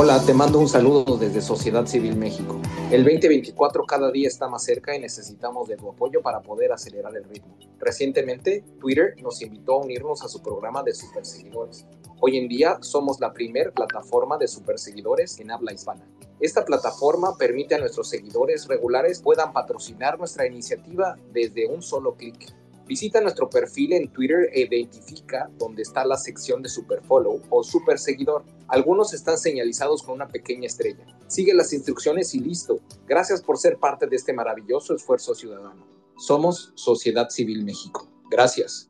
Hola, te mando un saludo desde Sociedad Civil México. El 2024 cada día está más cerca y necesitamos de tu apoyo para poder acelerar el ritmo. Recientemente, Twitter nos invitó a unirnos a su programa de superseguidores. Hoy en día somos la primer plataforma de superseguidores en habla hispana. Esta plataforma permite a nuestros seguidores regulares puedan patrocinar nuestra iniciativa desde un solo clic. Visita nuestro perfil en Twitter e identifica dónde está la sección de Superfollow o Superseguidor. Algunos están señalizados con una pequeña estrella. Sigue las instrucciones y listo. Gracias por ser parte de este maravilloso esfuerzo ciudadano. Somos Sociedad Civil México. Gracias.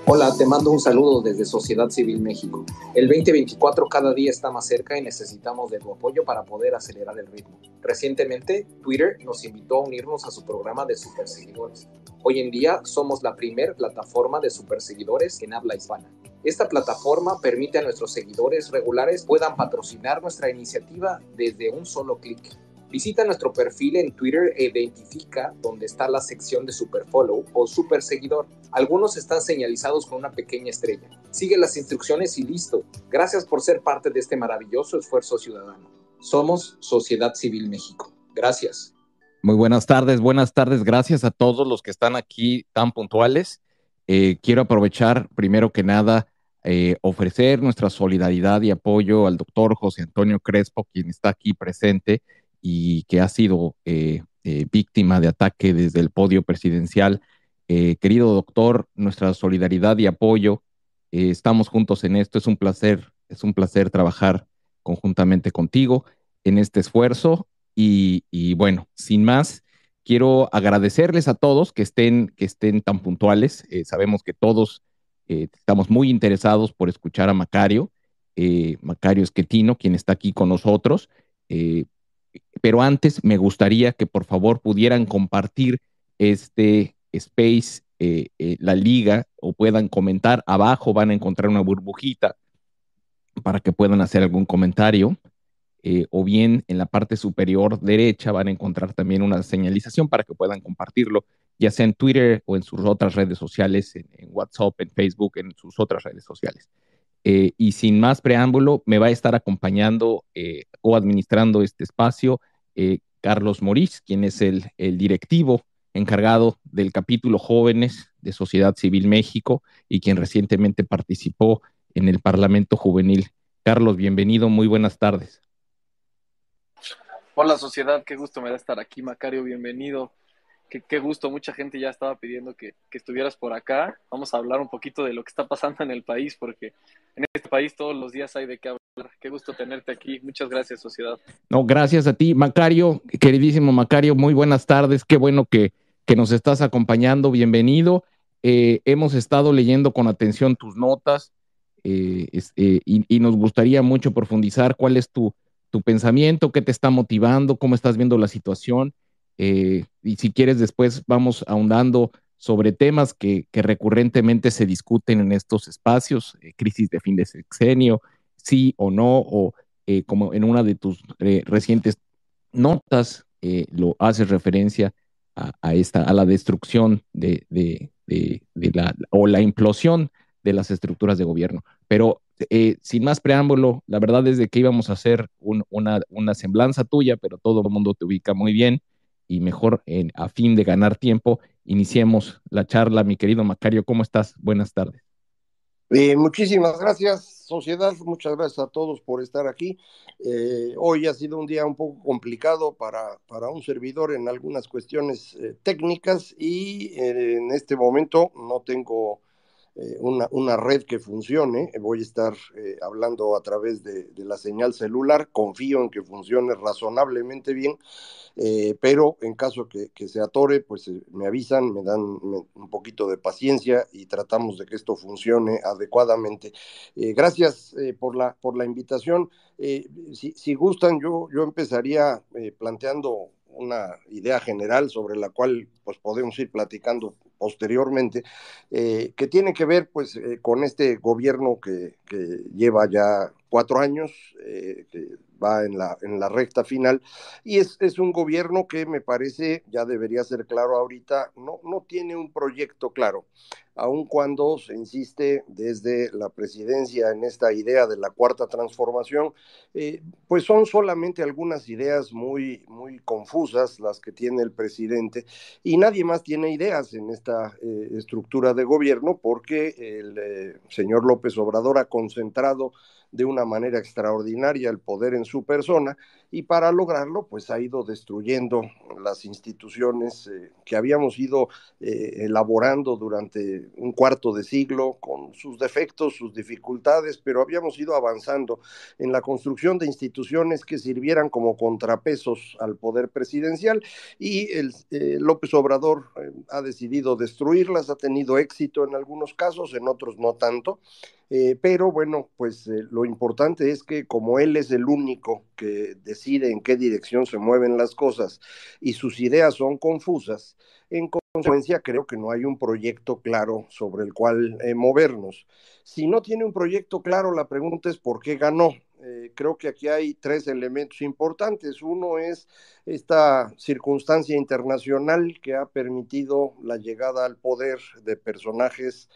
Hola, te mando un saludo desde Sociedad Civil México. El 2024 cada día está más cerca y necesitamos de tu apoyo para poder acelerar el ritmo. Recientemente, Twitter nos invitó a unirnos a su programa de superseguidores. Hoy en día somos la primer plataforma de superseguidores en habla hispana. Esta plataforma permite a nuestros seguidores regulares puedan patrocinar nuestra iniciativa desde un solo clic. Visita nuestro perfil en Twitter e identifica dónde está la sección de Superfollow o Superseguidor. Algunos están señalizados con una pequeña estrella. Sigue las instrucciones y listo. Gracias por ser parte de este maravilloso esfuerzo ciudadano. Somos Sociedad Civil México. Gracias. Muy buenas tardes. Gracias a todos los que están aquí tan puntuales. Quiero aprovechar, primero que nada, ofrecer nuestra solidaridad y apoyo al doctor José Antonio Crespo, quien está aquí presente y que ha sido víctima de ataque desde el podio presidencial. Querido doctor, nuestra solidaridad y apoyo. Estamos juntos en esto. Es un placer trabajar conjuntamente contigo en este esfuerzo. Y bueno, sin más, quiero agradecerles a todos que estén tan puntuales. Sabemos que todos estamos muy interesados por escuchar a Macario Esquetino, quien está aquí con nosotros. Eh, pero antes me gustaría que por favor pudieran compartir este space, la liga, o puedan comentar. Abajo van a encontrar una burbujita para que puedan hacer algún comentario. O bien en la parte superior derecha van a encontrar también una señalización para que puedan compartirlo, ya sea en Twitter o en sus otras redes sociales, en WhatsApp, en Facebook, en sus otras redes sociales. Y sin más preámbulo, me va a estar acompañando o administrando este espacio Carlos Morís, quien es el directivo encargado del capítulo Jóvenes de Sociedad Civil México y quien recientemente participó en el Parlamento Juvenil. Carlos, bienvenido, muy buenas tardes. Hola sociedad, qué gusto me da estar aquí. Macario, bienvenido. Qué gusto, mucha gente ya estaba pidiendo que estuvieras por acá. Vamos a hablar un poquito de lo que está pasando en el país, porque en este país todos los días hay de qué hablar. Qué gusto tenerte aquí. Muchas gracias, sociedad. No, gracias a ti, Macario, queridísimo Macario, muy buenas tardes. Qué bueno que nos estás acompañando, bienvenido. Hemos estado leyendo con atención tus notas y nos gustaría mucho profundizar cuál es tu pensamiento, qué te está motivando, cómo estás viendo la situación. Y si quieres, después vamos ahondando sobre temas que recurrentemente se discuten en estos espacios, crisis de fin de sexenio, sí o no, o como en una de tus recientes notas lo haces referencia a la destrucción o la implosión de las estructuras de gobierno. Pero sin más preámbulo, la verdad es de que íbamos a hacer una semblanza tuya, pero todo el mundo te ubica muy bien y mejor a fin de ganar tiempo, iniciemos la charla. Mi querido Macario, ¿cómo estás? Buenas tardes. Muchísimas gracias, sociedad. Muchas gracias a todos por estar aquí. Hoy ha sido un día un poco complicado para un servidor en algunas cuestiones técnicas y en este momento no tengo una red que funcione. Voy a estar hablando a través de la señal celular. Confío en que funcione razonablemente bien, pero en caso que se atore, pues me avisan, me dan un poquito de paciencia y tratamos de que esto funcione adecuadamente. Gracias por la invitación. Si gustan, yo empezaría planteando una idea general sobre la cual pues podemos ir platicando posteriormente, que tiene que ver pues con este gobierno que lleva ya 4 años, que va en la recta final, y es un gobierno que me parece, ya debería ser claro ahorita, no tiene un proyecto claro, aun cuando se insiste desde la presidencia en esta idea de la cuarta transformación. Pues son solamente algunas ideas muy, muy confusas las que tiene el presidente, y nadie más tiene ideas en esta estructura de gobierno, porque el señor López Obrador ha concentrado de una manera extraordinaria el poder en su persona, y para lograrlo pues ha ido destruyendo las instituciones que habíamos ido elaborando durante un cuarto de siglo, con sus defectos, sus dificultades, pero habíamos ido avanzando en la construcción de instituciones que sirvieran como contrapesos al poder presidencial, y López Obrador ha decidido destruirlas. Ha tenido éxito en algunos casos, en otros no tanto. Pero bueno, pues lo importante es que como él es el único que decide en qué dirección se mueven las cosas y sus ideas son confusas, en consecuencia creo que no hay un proyecto claro sobre el cual movernos. Si no tiene un proyecto claro, la pregunta es ¿por qué ganó? Creo que aquí hay tres elementos importantes. Uno es esta circunstancia internacional que ha permitido la llegada al poder de personajes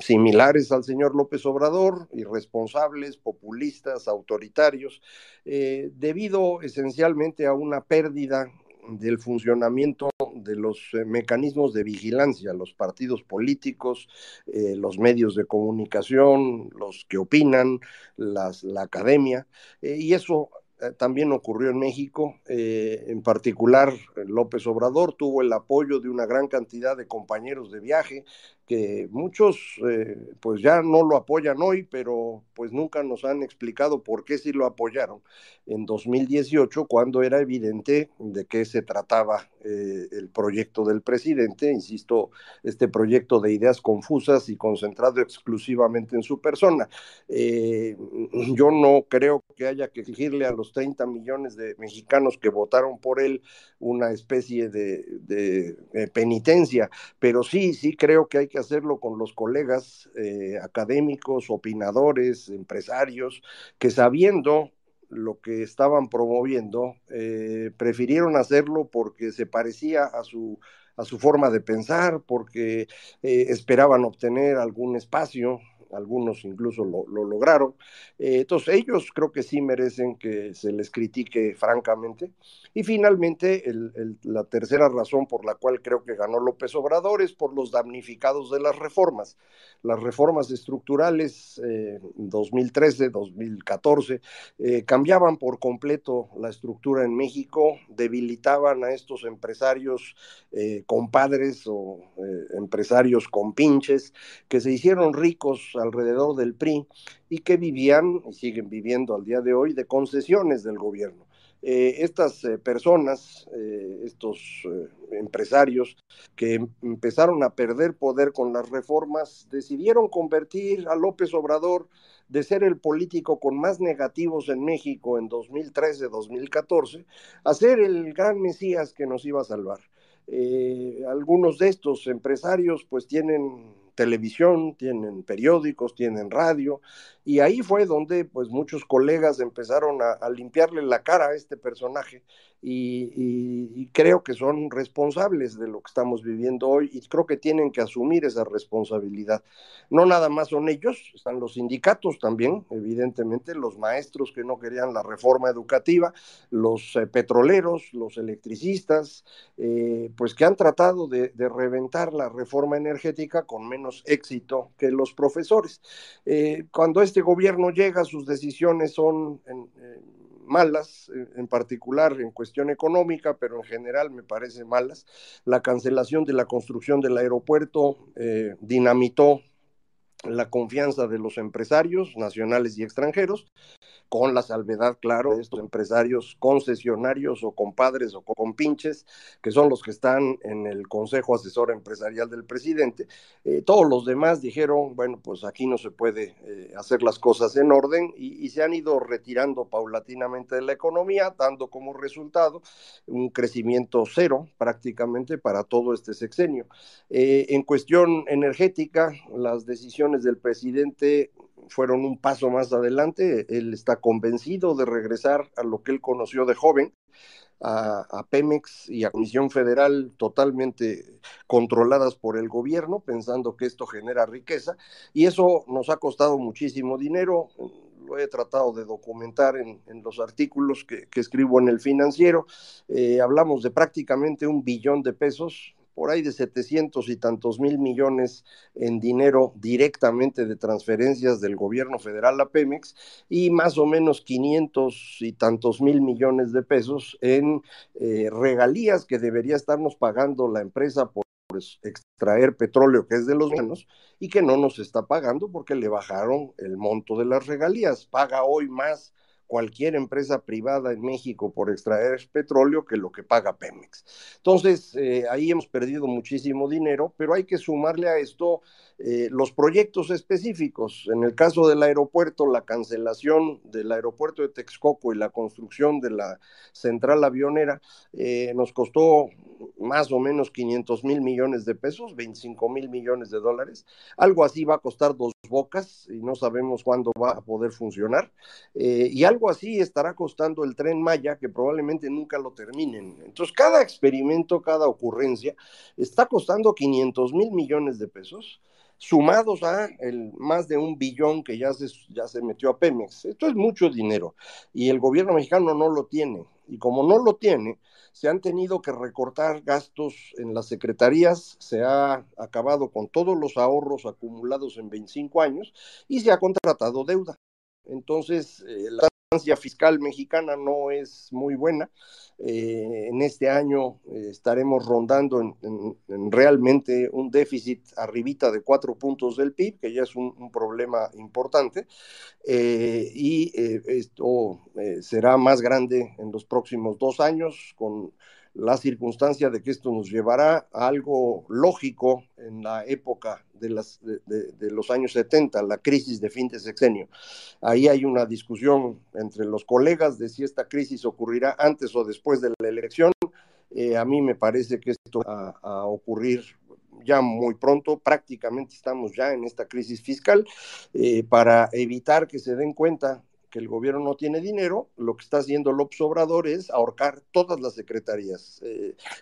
similares al señor López Obrador, irresponsables, populistas, autoritarios, debido esencialmente a una pérdida del funcionamiento de los mecanismos de vigilancia, los partidos políticos, los medios de comunicación, los que opinan, la academia, y eso también ocurrió en México. En particular, López Obrador tuvo el apoyo de una gran cantidad de compañeros de viaje, que muchos pues ya no lo apoyan hoy, pero pues nunca nos han explicado por qué sí lo apoyaron en 2018, cuando era evidente de qué se trataba el proyecto del presidente. Insisto, este proyecto de ideas confusas y concentrado exclusivamente en su persona. Yo no creo que haya que exigirle a los 30 millones de mexicanos que votaron por él una especie de penitencia, pero sí creo que hay que hacerlo con los colegas académicos, opinadores, empresarios, que sabiendo lo que estaban promoviendo, prefirieron hacerlo porque se parecía a su forma de pensar, porque esperaban obtener algún espacio. Algunos incluso lo lograron. Entonces ellos creo que sí merecen que se les critique francamente. Y finalmente, la tercera razón por la cual creo que ganó López Obrador es por los damnificados de las reformas. Las reformas estructurales 2013, 2014, cambiaban por completo la estructura en México, debilitaban a estos empresarios compadres o empresarios compinches, que se hicieron ricos alrededor del PRI y que vivían y siguen viviendo al día de hoy de concesiones del gobierno. Estas personas, estos empresarios que empezaron a perder poder con las reformas, decidieron convertir a López Obrador de ser el político con más negativos en México en 2013-2014 a ser el gran Mesías que nos iba a salvar. Algunos de estos empresarios pues tienen televisión, tienen periódicos, tienen radio, y ahí fue donde pues muchos colegas empezaron a limpiarle la cara a este personaje, y creo que son responsables de lo que estamos viviendo hoy y creo que tienen que asumir esa responsabilidad. No nada más son ellos, están los sindicatos también, evidentemente, los maestros que no querían la reforma educativa, los petroleros, los electricistas, pues que han tratado de reventar la reforma energética con menos éxito que los profesores. Cuando este gobierno llega, sus decisiones son malas, en particular en cuestión económica, pero en general me parece malas. La cancelación de la construcción del aeropuerto dinamitó la confianza de los empresarios nacionales y extranjeros, con la salvedad, claro, de estos empresarios concesionarios o compadres o compinches, que son los que están en el Consejo Asesor Empresarial del presidente. Todos los demás dijeron, bueno, pues aquí no se puede hacer las cosas en orden y se han ido retirando paulatinamente de la economía, dando como resultado un crecimiento cero prácticamente para todo este sexenio. En cuestión energética, las decisiones del presidente fueron un paso más adelante. Él está convencido de regresar a lo que él conoció de joven, a Pemex y a Comisión Federal totalmente controladas por el gobierno, pensando que esto genera riqueza, y eso nos ha costado muchísimo dinero. Lo he tratado de documentar en los artículos que escribo en El Financiero. Hablamos de prácticamente 1 billón de pesos, por ahí de 700 y tantos mil millones en dinero directamente de transferencias del gobierno federal a Pemex y más o menos 500 y tantos mil millones de pesos en regalías que debería estarnos pagando la empresa por extraer petróleo que es de los menos y que no nos está pagando porque le bajaron el monto de las regalías. Paga hoy más cualquier empresa privada en México por extraer petróleo que lo que paga Pemex. Entonces, ahí hemos perdido muchísimo dinero, pero hay que sumarle a esto los proyectos específicos. En el caso del aeropuerto, la cancelación del aeropuerto de Texcoco y la construcción de la central avionera nos costó más o menos 500 mil millones de pesos, 25 mil millones de dólares. Algo así va a costar Dos Bocas y no sabemos cuándo va a poder funcionar. Y algo así estará costando el Tren Maya, que probablemente nunca lo terminen. Entonces, cada experimento, cada ocurrencia, está costando 500 mil millones de pesos, sumados a el más de 1 billón que ya se metió a Pemex. Esto es mucho dinero y el gobierno mexicano no lo tiene. Y como no lo tiene, se han tenido que recortar gastos en las secretarías, se ha acabado con todos los ahorros acumulados en 25 años y se ha contratado deuda. Entonces, la balanza fiscal mexicana no es muy buena. En este año estaremos rondando en realmente un déficit arribita de 4 puntos del PIB, que ya es un problema importante, y esto será más grande en los próximos 2 años, con la circunstancia de que esto nos llevará a algo lógico en la época de los años 70, la crisis de fin de sexenio. Ahí hay una discusión entre los colegas de si esta crisis ocurrirá antes o después de la elección. A mí me parece que esto va a ocurrir ya muy pronto, prácticamente estamos ya en esta crisis fiscal, para evitar que se den cuenta que el gobierno no tiene dinero. Lo que está haciendo López Obrador es ahorcar todas las secretarías.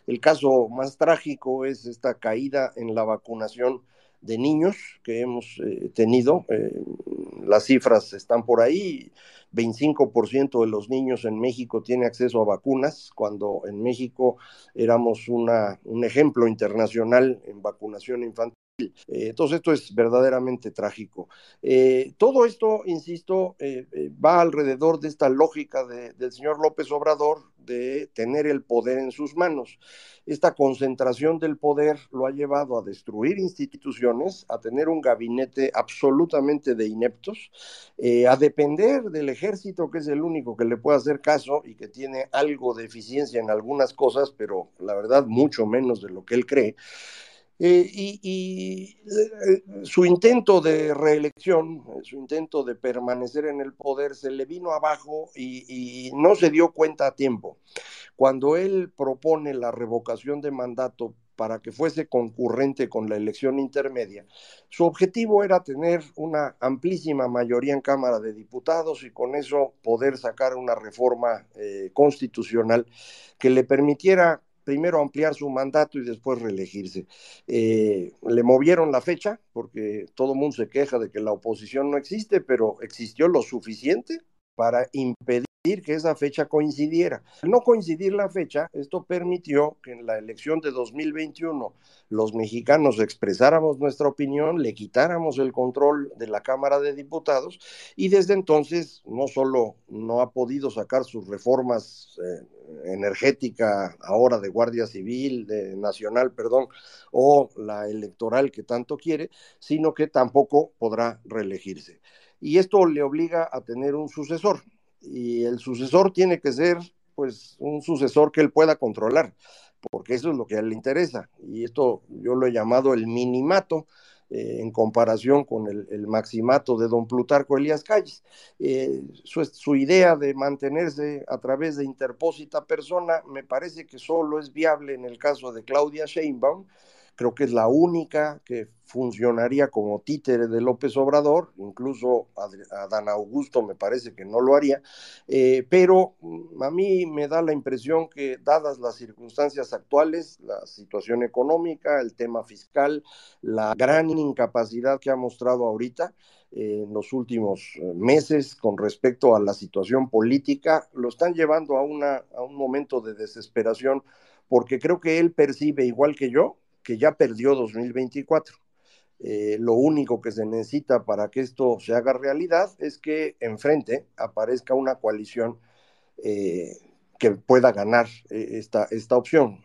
El caso más trágico es esta caída en la vacunación de niños que hemos tenido. Las cifras están por ahí. 25% de los niños en México tiene acceso a vacunas, cuando en México éramos un ejemplo internacional en vacunación infantil. Entonces esto es verdaderamente trágico. Todo esto, insisto, va alrededor de esta lógica del señor López Obrador de tener el poder en sus manos. Esta concentración del poder lo ha llevado a destruir instituciones, a tener un gabinete absolutamente de ineptos, a depender del ejército, que es el único que le puede hacer caso y que tiene algo de eficiencia en algunas cosas, pero la verdad mucho menos de lo que él cree. Su intento de reelección, su intento de permanecer en el poder se le vino abajo y no se dio cuenta a tiempo. Cuando él propone la revocación de mandato para que fuese concurrente con la elección intermedia. Su objetivo era tener una amplísima mayoría en Cámara de Diputados y con eso poder sacar una reforma constitucional que le permitiera primero ampliar su mandato y después reelegirse. Le movieron la fecha porque todo el mundo se queja de que la oposición no existe, pero existió lo suficiente para impedir que esa fecha coincidiera. Al no coincidir la fecha, esto permitió que en la elección de 2021 los mexicanos expresáramos nuestra opinión, le quitáramos el control de la Cámara de Diputados y desde entonces no solo no ha podido sacar sus reformas energética, ahora de Guardia Civil, de Nacional, perdón, o la electoral que tanto quiere, sino que tampoco podrá reelegirse. Y esto le obliga a tener un sucesor, y el sucesor tiene que ser pues un sucesor que él pueda controlar, porque eso es lo que a él le interesa, y esto yo lo he llamado el minimato, en comparación con el maximato de don Plutarco Elías Calles. Su idea de mantenerse a través de interpósita persona me parece que solo es viable en el caso de Claudia Sheinbaum. Creo que es la única que funcionaría como títere de López Obrador, incluso Adán Augusto me parece que no lo haría, pero a mí me da la impresión que dadas las circunstancias actuales, la situación económica, el tema fiscal, la gran incapacidad que ha mostrado ahorita en los últimos meses con respecto a la situación política, lo están llevando a un momento de desesperación, porque creo que él percibe, igual que yo, que ya perdió 2024. Lo único que se necesita para que esto se haga realidad es que enfrente aparezca una coalición eh, que pueda ganar esta opción.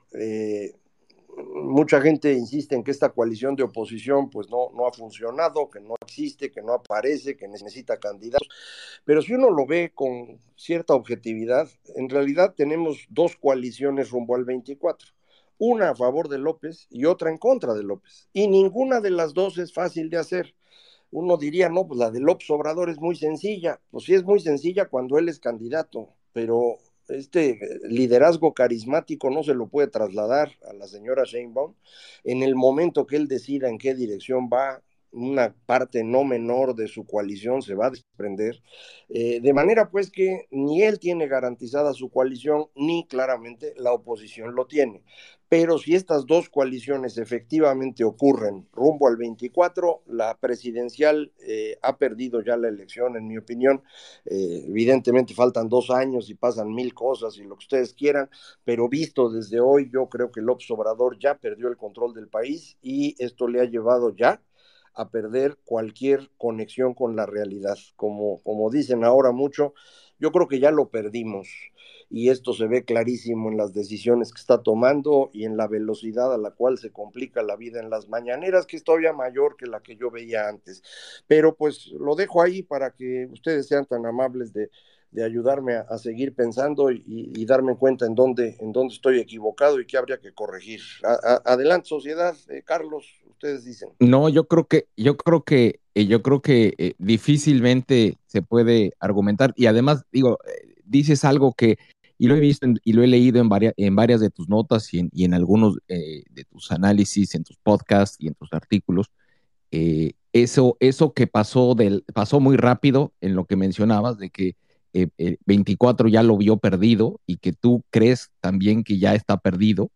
Mucha gente insiste en que esta coalición de oposición pues no ha funcionado, que no existe, que no aparece, que necesita candidatos, pero si uno lo ve con cierta objetividad, en realidad tenemos dos coaliciones rumbo al 24, una a favor de López y otra en contra de López, y ninguna de las dos es fácil de hacer. Uno diría, no, pues la de López Obrador es muy sencilla. Pues sí, es muy sencilla cuando él es candidato, pero este liderazgo carismático no se lo puede trasladar a la señora Sheinbaum. En el momento que él decida en qué dirección va, una parte no menor de su coalición se va a desprender, de manera pues que ni él tiene garantizada su coalición, ni claramente la oposición lo tiene. Pero si estas dos coaliciones efectivamente ocurren rumbo al 24, la presidencial ha perdido ya la elección, en mi opinión. Evidentemente faltan 2 años y pasan mil cosas y lo que ustedes quieran, pero visto desde hoy, yo creo que López Obrador ya perdió el control del país y esto le ha llevado ya a perder cualquier conexión con la realidad. Como dicen ahora mucho, yo creo que ya lo perdimos y esto se ve clarísimo en las decisiones que está tomando y en la velocidad a la cual se complica la vida en las mañaneras, que es todavía mayor que la que yo veía antes. Pero pues lo dejo ahí para que ustedes sean tan amables de ayudarme a seguir pensando y darme cuenta en dónde estoy equivocado y qué habría que corregir. Adelante, sociedad, Carlos, ustedes dicen. No, yo creo que difícilmente se puede argumentar. Y además, digo, dices algo que, y lo he visto y lo he leído en varias de tus notas y en algunos de tus análisis, en tus podcasts y en tus artículos. Eso que pasó muy rápido en lo que mencionabas, de que 24 ya lo vio perdido y que tú crees también que ya está perdido.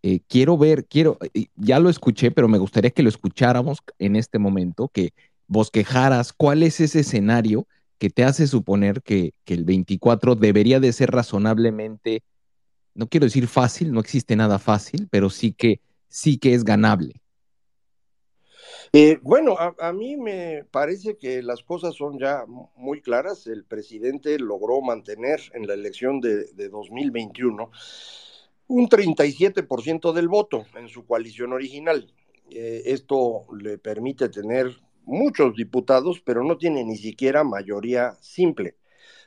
Ya lo escuché, pero me gustaría que lo escucháramos en este momento, que bosquejaras cuál es ese escenario que te hace suponer que el 24 debería de ser razonablemente, no quiero decir fácil, no existe nada fácil, pero sí que es ganable. Bueno, a mí me parece que las cosas son ya muy claras. El presidente logró mantener en la elección de 2021 un 37% del voto en su coalición original. Esto le permite tener muchos diputados, pero no tiene ni siquiera mayoría simple.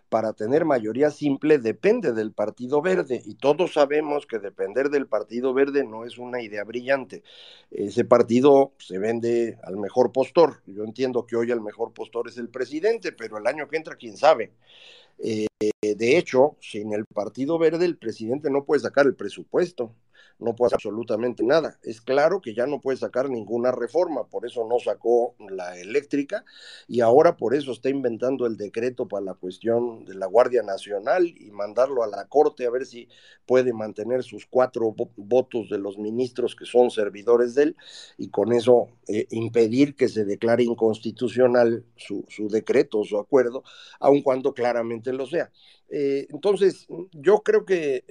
Para tener mayoría simple depende del Partido Verde y todos sabemos que depender del Partido Verde no es una idea brillante. Ese partido se vende al mejor postor. Yo entiendo que hoy el mejor postor es el presidente, pero el año que entra, quién sabe. De hecho, sin el Partido Verde, el presidente no puede sacar el presupuesto, no puede hacer absolutamente nada. Es claro que ya no puede sacar ninguna reforma, por eso no sacó la eléctrica y ahora por eso está inventando el decreto para la cuestión de la Guardia Nacional y mandarlo a la Corte a ver si puede mantener sus 4 votos de los ministros que son servidores de él y con eso impedir que se declare inconstitucional su decreto o su acuerdo, aun cuando claramente lo sea. Entonces, yo creo que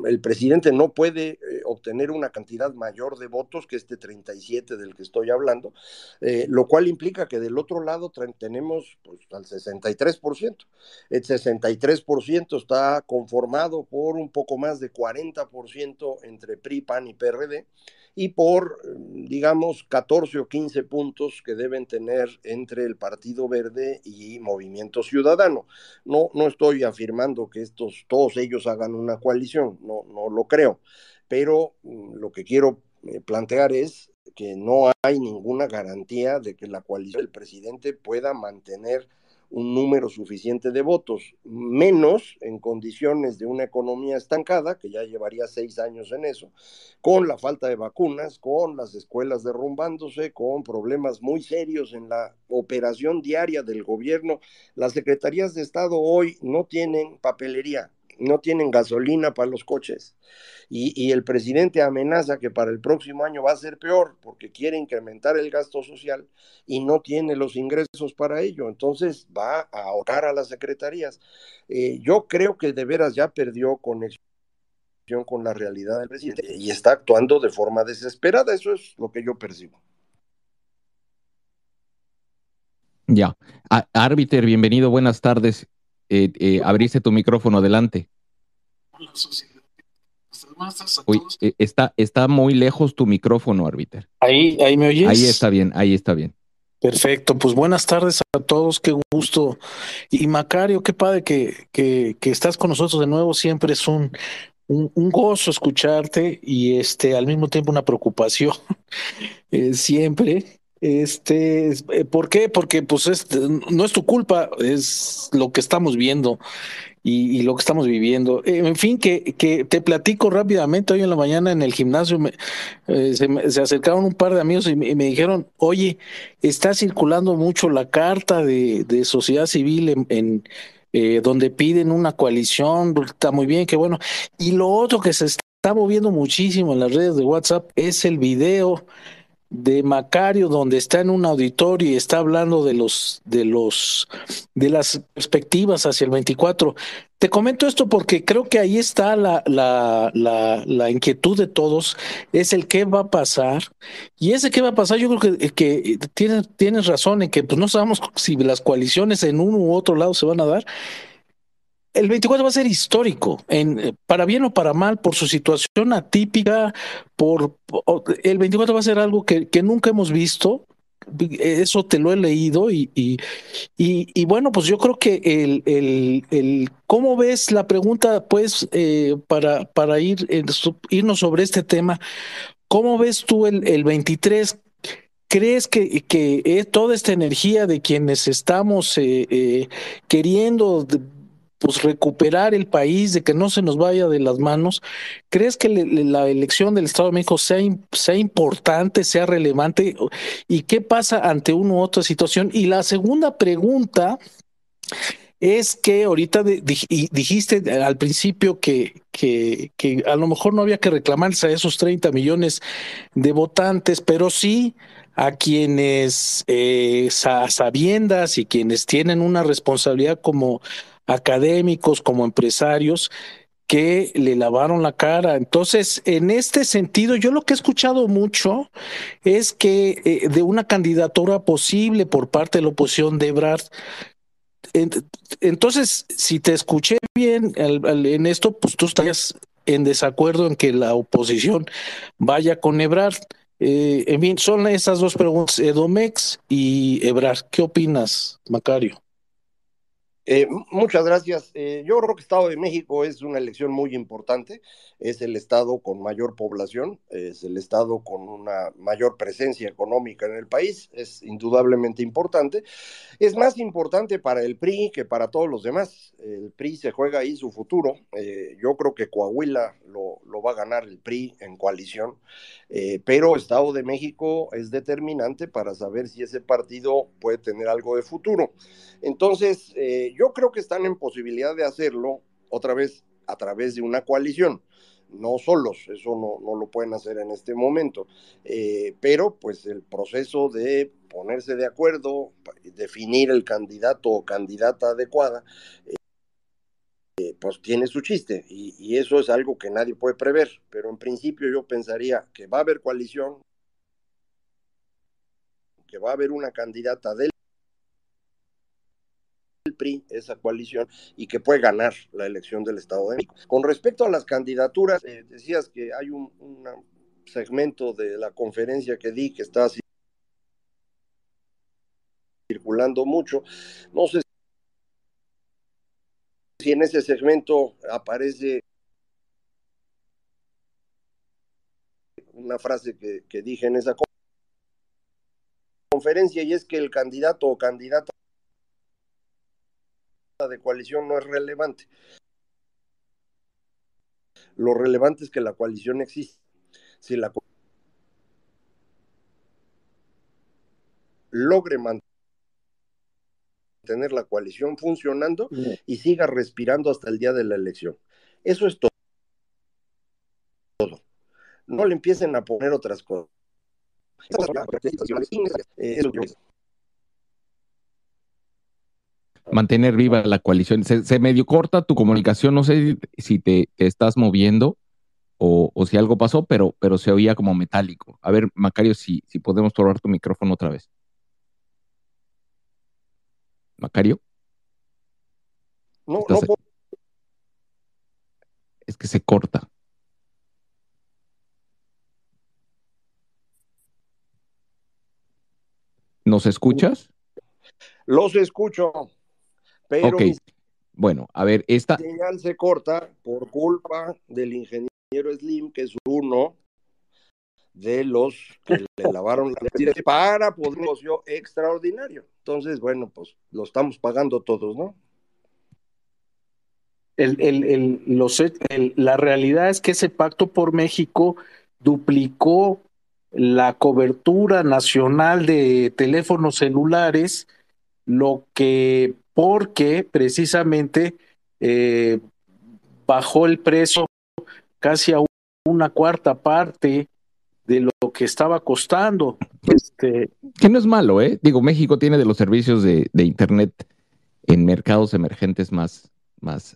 el presidente no puede obtener una cantidad mayor de votos que este 37 del que estoy hablando, lo cual implica que del otro lado tenemos pues, al 63%. El 63% está conformado por un poco más de 40% entre PRI, PAN y PRD, y por, digamos, 14 o 15 puntos que deben tener entre el Partido Verde y Movimiento Ciudadano. No estoy afirmando que todos ellos hagan una coalición, no lo creo, pero lo que quiero plantear es que no hay ninguna garantía de que la coalición del presidente pueda mantener un número suficiente de votos, menos en condiciones de una economía estancada, que ya llevaría 6 años en eso, con la falta de vacunas, con las escuelas derrumbándose, con problemas muy serios en la operación diaria del gobierno. Las secretarías de Estado hoy no tienen papelería, no tienen gasolina para los coches. Y el presidente amenaza que para el próximo año va a ser peor porque quiere incrementar el gasto social y no tiene los ingresos para ello. Entonces va a ahorcar a las secretarías. Yo creo que de veras ya perdió conexión con la realidad del presidente y está actuando de forma desesperada. Eso es lo que yo percibo. Ya. Árbiter, bienvenido, buenas tardes. Abriste tu micrófono, adelante. Uy, está muy lejos tu micrófono, Árbiter. Ahí me oyes. Ahí está bien, ahí está bien. Perfecto, pues buenas tardes a todos, qué gusto. Y Macario, qué padre que estás con nosotros de nuevo, siempre es un gozo escucharte y al mismo tiempo una preocupación, siempre. ¿Por qué? Porque pues no es tu culpa, es lo que estamos viendo y lo que estamos viviendo. En fin, que te platico rápidamente. Hoy en la mañana en el gimnasio se acercaron un par de amigos y me dijeron, oye, está circulando mucho la carta de sociedad civil donde piden una coalición, está muy bien, qué bueno. Y lo otro que se está moviendo muchísimo en las redes de WhatsApp es el video de Macario, donde está en un auditorio y está hablando de las perspectivas hacia el 24. Te comento esto porque creo que ahí está la inquietud de todos, es el qué va a pasar. Y ese qué va a pasar, yo creo que tienes razón en que pues no sabemos si las coaliciones en uno u otro lado se van a dar. El 24 va a ser histórico, para bien o para mal, por su situación atípica, el 24 va a ser algo que nunca hemos visto. Eso te lo he leído y bueno, pues yo creo que ¿cómo ves la pregunta? Pues para irnos sobre este tema, ¿cómo ves tú el 23? ¿Crees que toda esta energía de quienes estamos queriendo pues recuperar el país, de que no se nos vaya de las manos, crees que la elección del Estado de México sea importante, sea relevante? ¿Y qué pasa ante una u otra situación? Y la segunda pregunta es que ahorita dijiste al principio que a lo mejor no había que reclamarse a esos 30 millones de votantes, pero sí a quienes sabiendas y quienes tienen una responsabilidad como académicos, como empresarios, que le lavaron la cara. Entonces, en este sentido, yo lo que he escuchado mucho es que de una candidatura posible por parte de la oposición de Ebrard. Entonces, si te escuché bien en esto, pues tú estarías en desacuerdo en que la oposición vaya con Ebrard. En fin, son esas dos preguntas, Edomex y Ebrard. ¿Qué opinas, Macario? Muchas gracias. Yo creo que Estado de México es una elección muy importante. Es el estado con mayor población, es el estado con una mayor presencia económica en el país. Es indudablemente importante. Es más importante para el PRI que para todos los demás. El PRI se juega ahí su futuro. Yo creo que Coahuila lo va a ganar el PRI en coalición, pero Estado de México es determinante para saber si ese partido puede tener algo de futuro. Entonces, yo creo que están en posibilidad de hacerlo otra vez a través de una coalición. No solos, eso no lo pueden hacer en este momento, pero pues el proceso de ponerse de acuerdo, definir el candidato o candidata adecuada, pues tiene su chiste y eso es algo que nadie puede prever, pero en principio yo pensaría que va a haber coalición, que va a haber una candidata del PRI, esa coalición, y que puede ganar la elección del Estado de México. Con respecto a las candidaturas, decías que hay un segmento de la conferencia que di que está circulando mucho. No sé si en ese segmento aparece una frase que dije en esa conferencia, y es que el candidato o candidata de coalición no es relevante. Lo relevante es que la coalición existe. Si la logre mantener la coalición funcionando y siga respirando hasta el día de la elección. Eso es todo. No le empiecen a poner otras cosas. Mantener viva la coalición. Se medio corta tu comunicación, no sé si te estás moviendo o si algo pasó, pero se oía como metálico. A ver, Macario, si podemos probar tu micrófono otra vez. Macario, No ¿estás? puedo. Es que se corta. ¿Nos escuchas? Los escucho, pero Ok, bueno, a ver, mi señal se corta por culpa del ingeniero Slim, que es uno de los que le lavaron la leche para poder un negocio extraordinario. Entonces, bueno, pues lo estamos pagando todos, ¿no? La realidad es que ese pacto por México duplicó la cobertura nacional de teléfonos celulares, lo que porque precisamente eh, bajó el precio casi a una cuarta parte de lo que estaba costando. Que no es malo, ¿eh? Digo, México tiene de los servicios de Internet en mercados emergentes más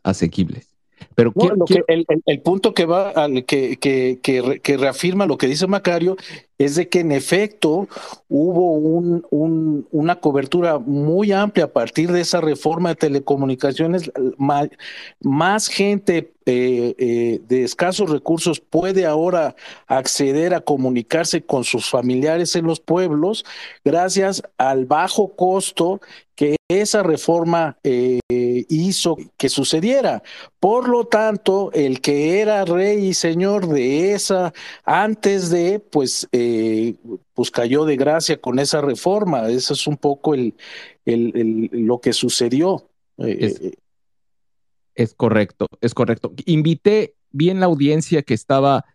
asequibles. Pero No, quiero. el punto que va que reafirma lo que dice Macario es de que en efecto hubo una cobertura muy amplia a partir de esa reforma de telecomunicaciones. Más gente de escasos recursos puede ahora acceder a comunicarse con sus familiares en los pueblos gracias al bajo costo que esa reforma hizo que sucediera. Por lo tanto, el que era rey y señor de esa antes de, pues cayó de gracia con esa reforma. Eso es un poco lo que sucedió. Es, es correcto, es correcto. Invité bien la audiencia que estaba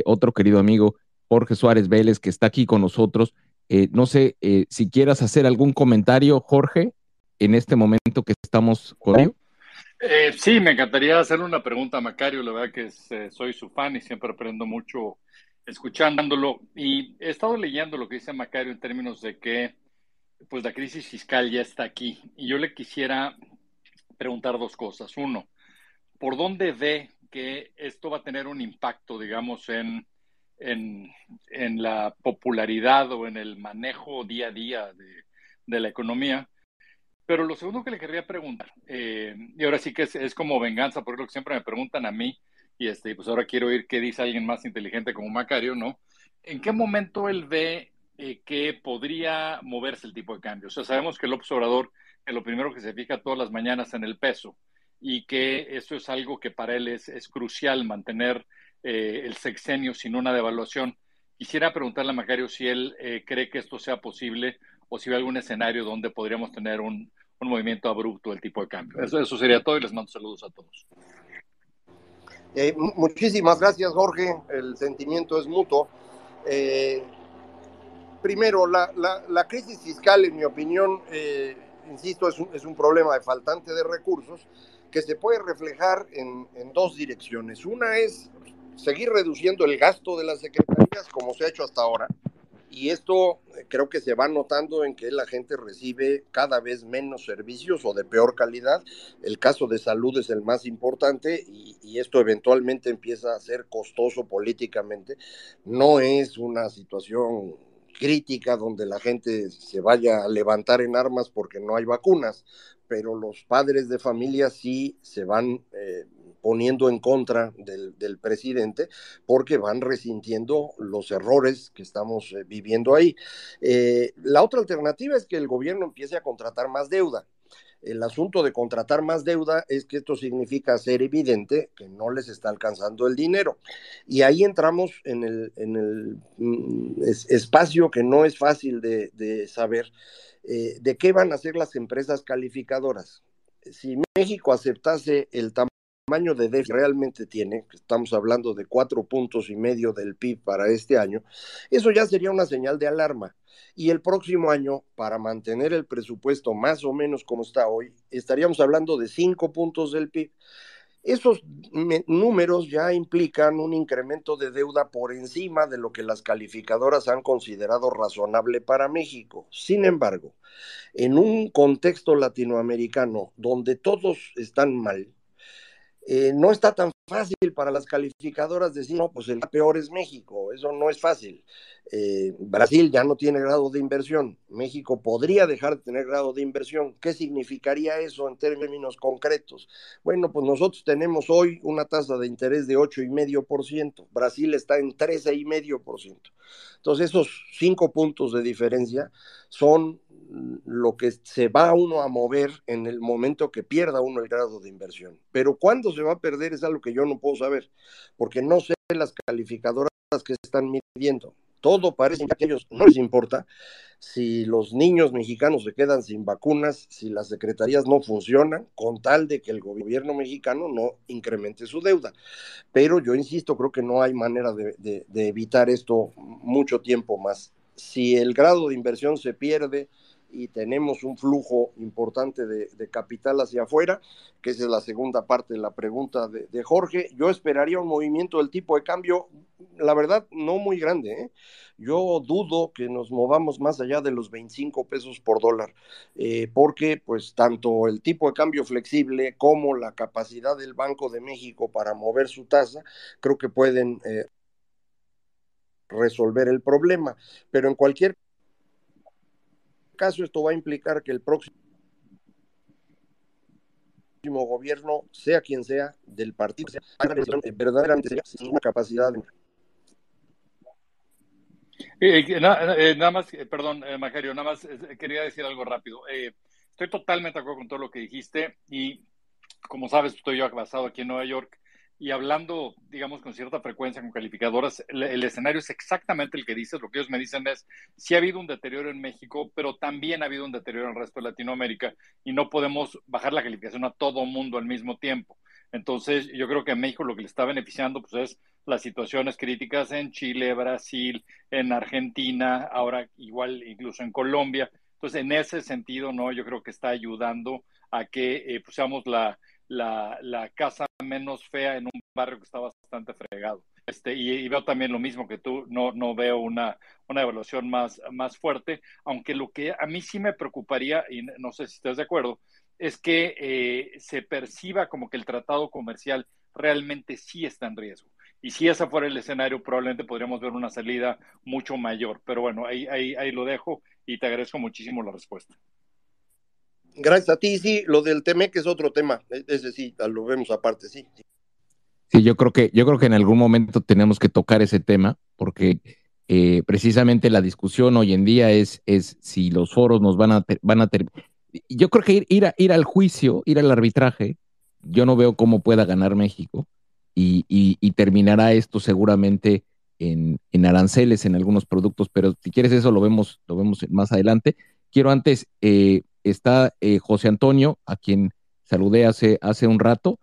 otro querido amigo, Jorge Suárez Vélez, que está aquí con nosotros. No sé si quieras hacer algún comentario, Jorge, en este momento que estamos con ello. Sí, me encantaría hacerle una pregunta a Macario. La verdad que soy su fan y siempre aprendo mucho escuchándolo. Y he estado leyendo lo que dice Macario en términos de que pues la crisis fiscal ya está aquí. Y yo le quisiera preguntar dos cosas. Uno, ¿por dónde ve que esto va a tener un impacto, digamos, en la popularidad o en el manejo día a día de la economía? Pero lo segundo que le querría preguntar, y ahora sí que es como venganza, por lo que siempre me preguntan a mí, y pues ahora quiero oír qué dice alguien más inteligente como Macario, ¿no? ¿En qué momento él ve que podría moverse el tipo de cambio? O sea, sabemos que López Obrador lo primero que se fija todas las mañanas en el peso y que eso es algo que para él es crucial mantener el sexenio sin una devaluación. Quisiera preguntarle a Macario si él cree que esto sea posible o si ve algún escenario donde podríamos tener un movimiento abrupto del tipo de cambio. Eso sería todo y les mando saludos a todos. Muchísimas gracias, Jorge. El sentimiento es mutuo. Primero, la crisis fiscal, en mi opinión, insisto, es un problema de faltante de recursos que se puede reflejar en dos direcciones. Una es seguir reduciendo el gasto de las secretarías como se ha hecho hasta ahora. Y esto creo que se va notando en que la gente recibe cada vez menos servicios o de peor calidad. El caso de salud es el más importante y esto eventualmente empieza a ser costoso políticamente. No es una situación crítica donde la gente se vaya a levantar en armas porque no hay vacunas, pero los padres de familia sí se van poniendo en contra del presidente porque van resintiendo los errores que estamos viviendo ahí. La otra alternativa es que el gobierno empiece a contratar más deuda. El asunto de contratar más deuda es que esto significa hacer evidente que no les está alcanzando el dinero. Y ahí entramos en el espacio que no es fácil de saber de qué van a hacer las empresas calificadoras. Si México aceptase el tamaño de déficit que realmente tiene, que estamos hablando de 4,5 puntos del PIB para este año, eso ya sería una señal de alarma. Y el próximo año, para mantener el presupuesto más o menos como está hoy, estaríamos hablando de 5 puntos del PIB. Esos números ya implican un incremento de deuda por encima de lo que las calificadoras han considerado razonable para México. Sin embargo, en un contexto latinoamericano donde todos están mal, no está tan fácil para las calificadoras decir, no, pues el peor es México, eso no es fácil. Brasil ya no tiene grado de inversión, México podría dejar de tener grado de inversión. ¿Qué significaría eso en términos concretos? Bueno, pues nosotros tenemos hoy una tasa de interés de 8,5%, Brasil está en 13,5%. Entonces esos 5 puntos de diferencia son lo que se va uno a mover en el momento que pierda uno el grado de inversión. Pero cuándo se va a perder es algo que yo no puedo saber, porque no sé las calificadoras que están midiendo. Todo parece que a ellos no les importa si los niños mexicanos se quedan sin vacunas, si las secretarías no funcionan, con tal de que el gobierno mexicano no incremente su deuda. Pero yo insisto, creo que no hay manera de evitar esto mucho tiempo más. Si el grado de inversión se pierde y tenemos un flujo importante de capital hacia afuera, que esa es la segunda parte de la pregunta de Jorge, yo esperaría un movimiento del tipo de cambio, la verdad, no muy grande, ¿eh? Yo dudo que nos movamos más allá de los 25 pesos por dólar, porque pues tanto el tipo de cambio flexible como la capacidad del Banco de México para mover su tasa, creo que pueden resolver el problema, pero en cualquier caso esto va a implicar que el próximo gobierno, sea quien sea, del partido, sea verdaderamente sin una capacidad de... Nada más, perdón, Macario, nada más quería decir algo rápido. Estoy totalmente de acuerdo con todo lo que dijiste y como sabes, estoy yo basado aquí en Nueva York y hablando, digamos, con cierta frecuencia con calificadoras, el escenario es exactamente el que dices. Lo que ellos me dicen es, sí ha habido un deterioro en México, pero también ha habido un deterioro en el resto de Latinoamérica y no podemos bajar la calificación a todo mundo al mismo tiempo. Entonces, yo creo que a México lo que le está beneficiando pues, es las situaciones críticas en Chile, Brasil, en Argentina, ahora igual incluso en Colombia. Entonces, en ese sentido, no, yo creo que está ayudando a que pues, seamos la casa menos fea en un barrio que está bastante fregado. Y veo también lo mismo que tú, no veo una evaluación más fuerte, aunque lo que a mí sí me preocuparía, y no sé si estás de acuerdo, es que se perciba como que el tratado comercial realmente sí está en riesgo. Y si ese fuera el escenario, probablemente podríamos ver una salida mucho mayor. Pero bueno, ahí lo dejo y te agradezco muchísimo la respuesta. Gracias a ti, sí, lo del TEMEC es otro tema, ese sí, lo vemos aparte, sí. Sí, yo creo que en algún momento tenemos que tocar ese tema, porque precisamente la discusión hoy en día es si los foros nos van a yo creo que ir al juicio, ir al arbitraje, yo no veo cómo pueda ganar México y terminará esto seguramente en aranceles en algunos productos, pero si quieres eso lo vemos más adelante. Quiero antes, está José Antonio, a quien saludé hace un rato.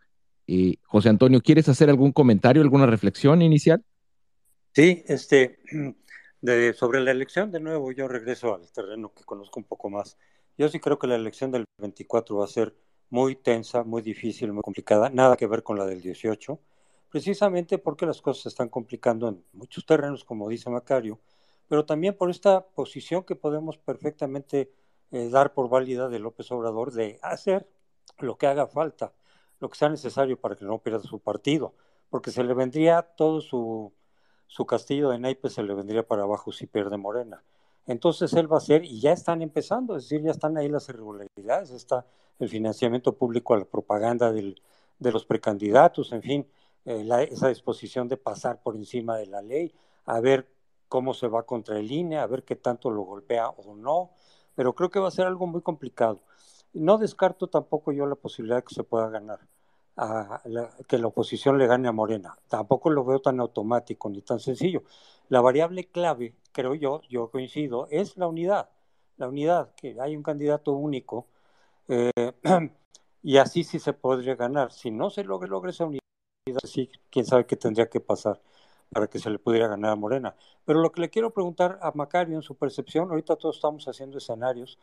José Antonio, ¿quieres hacer algún comentario, alguna reflexión inicial? Sí, sobre la elección, de nuevo, yo regreso al terreno que conozco un poco más. Yo sí creo que la elección del 24 va a ser muy tensa, muy difícil, muy complicada, nada que ver con la del 18, precisamente porque las cosas se están complicando en muchos terrenos, como dice Macario, pero también por esta posición que podemos perfectamente dar por válida de López Obrador de hacer lo que haga falta, lo que sea necesario para que no pierda su partido, porque se le vendría todo su castillo de naipes, se le vendría para abajo si pierde Morena. Entonces él va a hacer, y ya están empezando, es decir, ya están ahí las irregularidades, está el financiamiento público a la propaganda de los precandidatos, en fin, esa disposición de pasar por encima de la ley, a ver cómo se va contra el INE, a ver qué tanto lo golpea o no, pero creo que va a ser algo muy complicado. No descarto tampoco yo la posibilidad de que se pueda ganar, que la oposición le gane a Morena. Tampoco lo veo tan automático ni tan sencillo. La variable clave, creo yo coincido, es la unidad, que hay un candidato único, eh, y así sí se podría ganar. Si no se logra esa unidad, sí, quién sabe qué tendría que pasar para que se le pudiera ganar a Morena. Pero lo que le quiero preguntar a Macario en su percepción, ahorita todos estamos haciendo escenarios,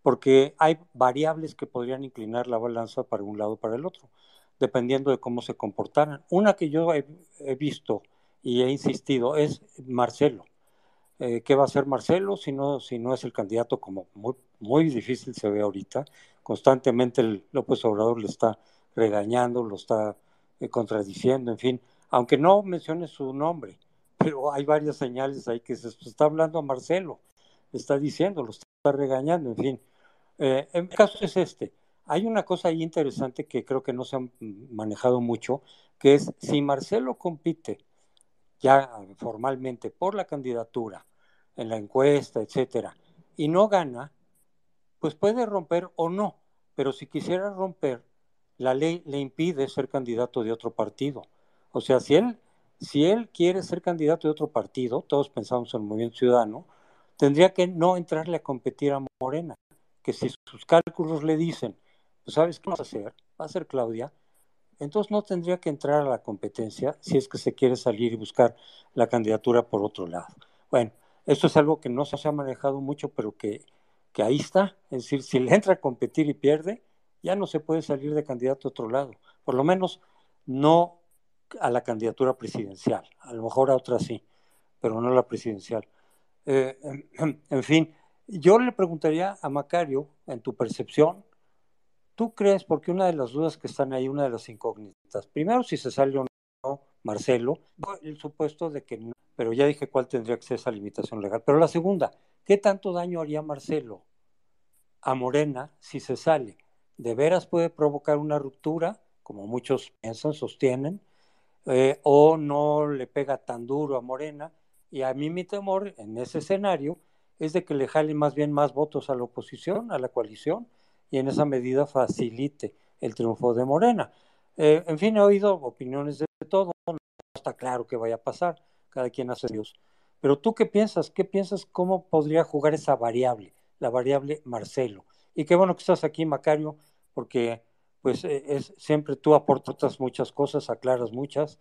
porque hay variables que podrían inclinar la balanza para un lado o para el otro, dependiendo de cómo se comportaran. Una que yo he visto y he insistido es Marcelo. ¿Qué va a hacer Marcelo si no es el candidato, como muy, muy difícil se ve ahorita? Constantemente el López Obrador le está regañando, lo está contradiciendo, en fin, aunque no mencione su nombre, pero hay varias señales ahí que se está hablando a Marcelo, le está diciendo, lo está regañando, en fin. En mi caso es este. Hay una cosa ahí interesante que creo que no se ha manejado mucho, que es si Marcelo compite ya formalmente por la candidatura, en la encuesta, etcétera, y no gana, pues puede romper o no, pero si quisiera romper, la ley le impide ser candidato de otro partido. O sea, si él quiere ser candidato de otro partido, todos pensamos en el Movimiento Ciudadano, tendría que no entrarle a competir a Morena, que si sus cálculos le dicen, pues sabes qué vas a hacer, va a ser Claudia, entonces no tendría que entrar a la competencia si es que se quiere salir y buscar la candidatura por otro lado. Bueno, esto es algo que no se ha manejado mucho, pero que ahí está. Es decir, si le entra a competir y pierde, ya no se puede salir de candidato a otro lado. Por lo menos no a la candidatura presidencial. A lo mejor a otra sí, pero no a la presidencial. En fin, yo le preguntaría a Macario, en tu percepción, ¿tú crees? Porque una de las dudas que están ahí, una de las incógnitas, primero si se sale o no Marcelo, el supuesto de que no, pero ya dije cuál tendría que ser esa limitación legal. Pero la segunda, ¿qué tanto daño haría Marcelo a Morena si se sale? ¿De veras puede provocar una ruptura, como muchos piensan, sostienen, o no le pega tan duro a Morena? Y a mí mi temor en ese escenario es de que le jale más bien más votos a la oposición, a la coalición, y en esa medida facilite el triunfo de Morena. En fin, he oído opiniones de todo, no está claro qué vaya a pasar, cada quien hace Dios. Pero tú, ¿qué piensas? ¿Qué piensas cómo podría jugar esa variable, la variable Marcelo? Y qué bueno que estás aquí, Macario, porque pues siempre tú aportas muchas cosas, aclaras muchas,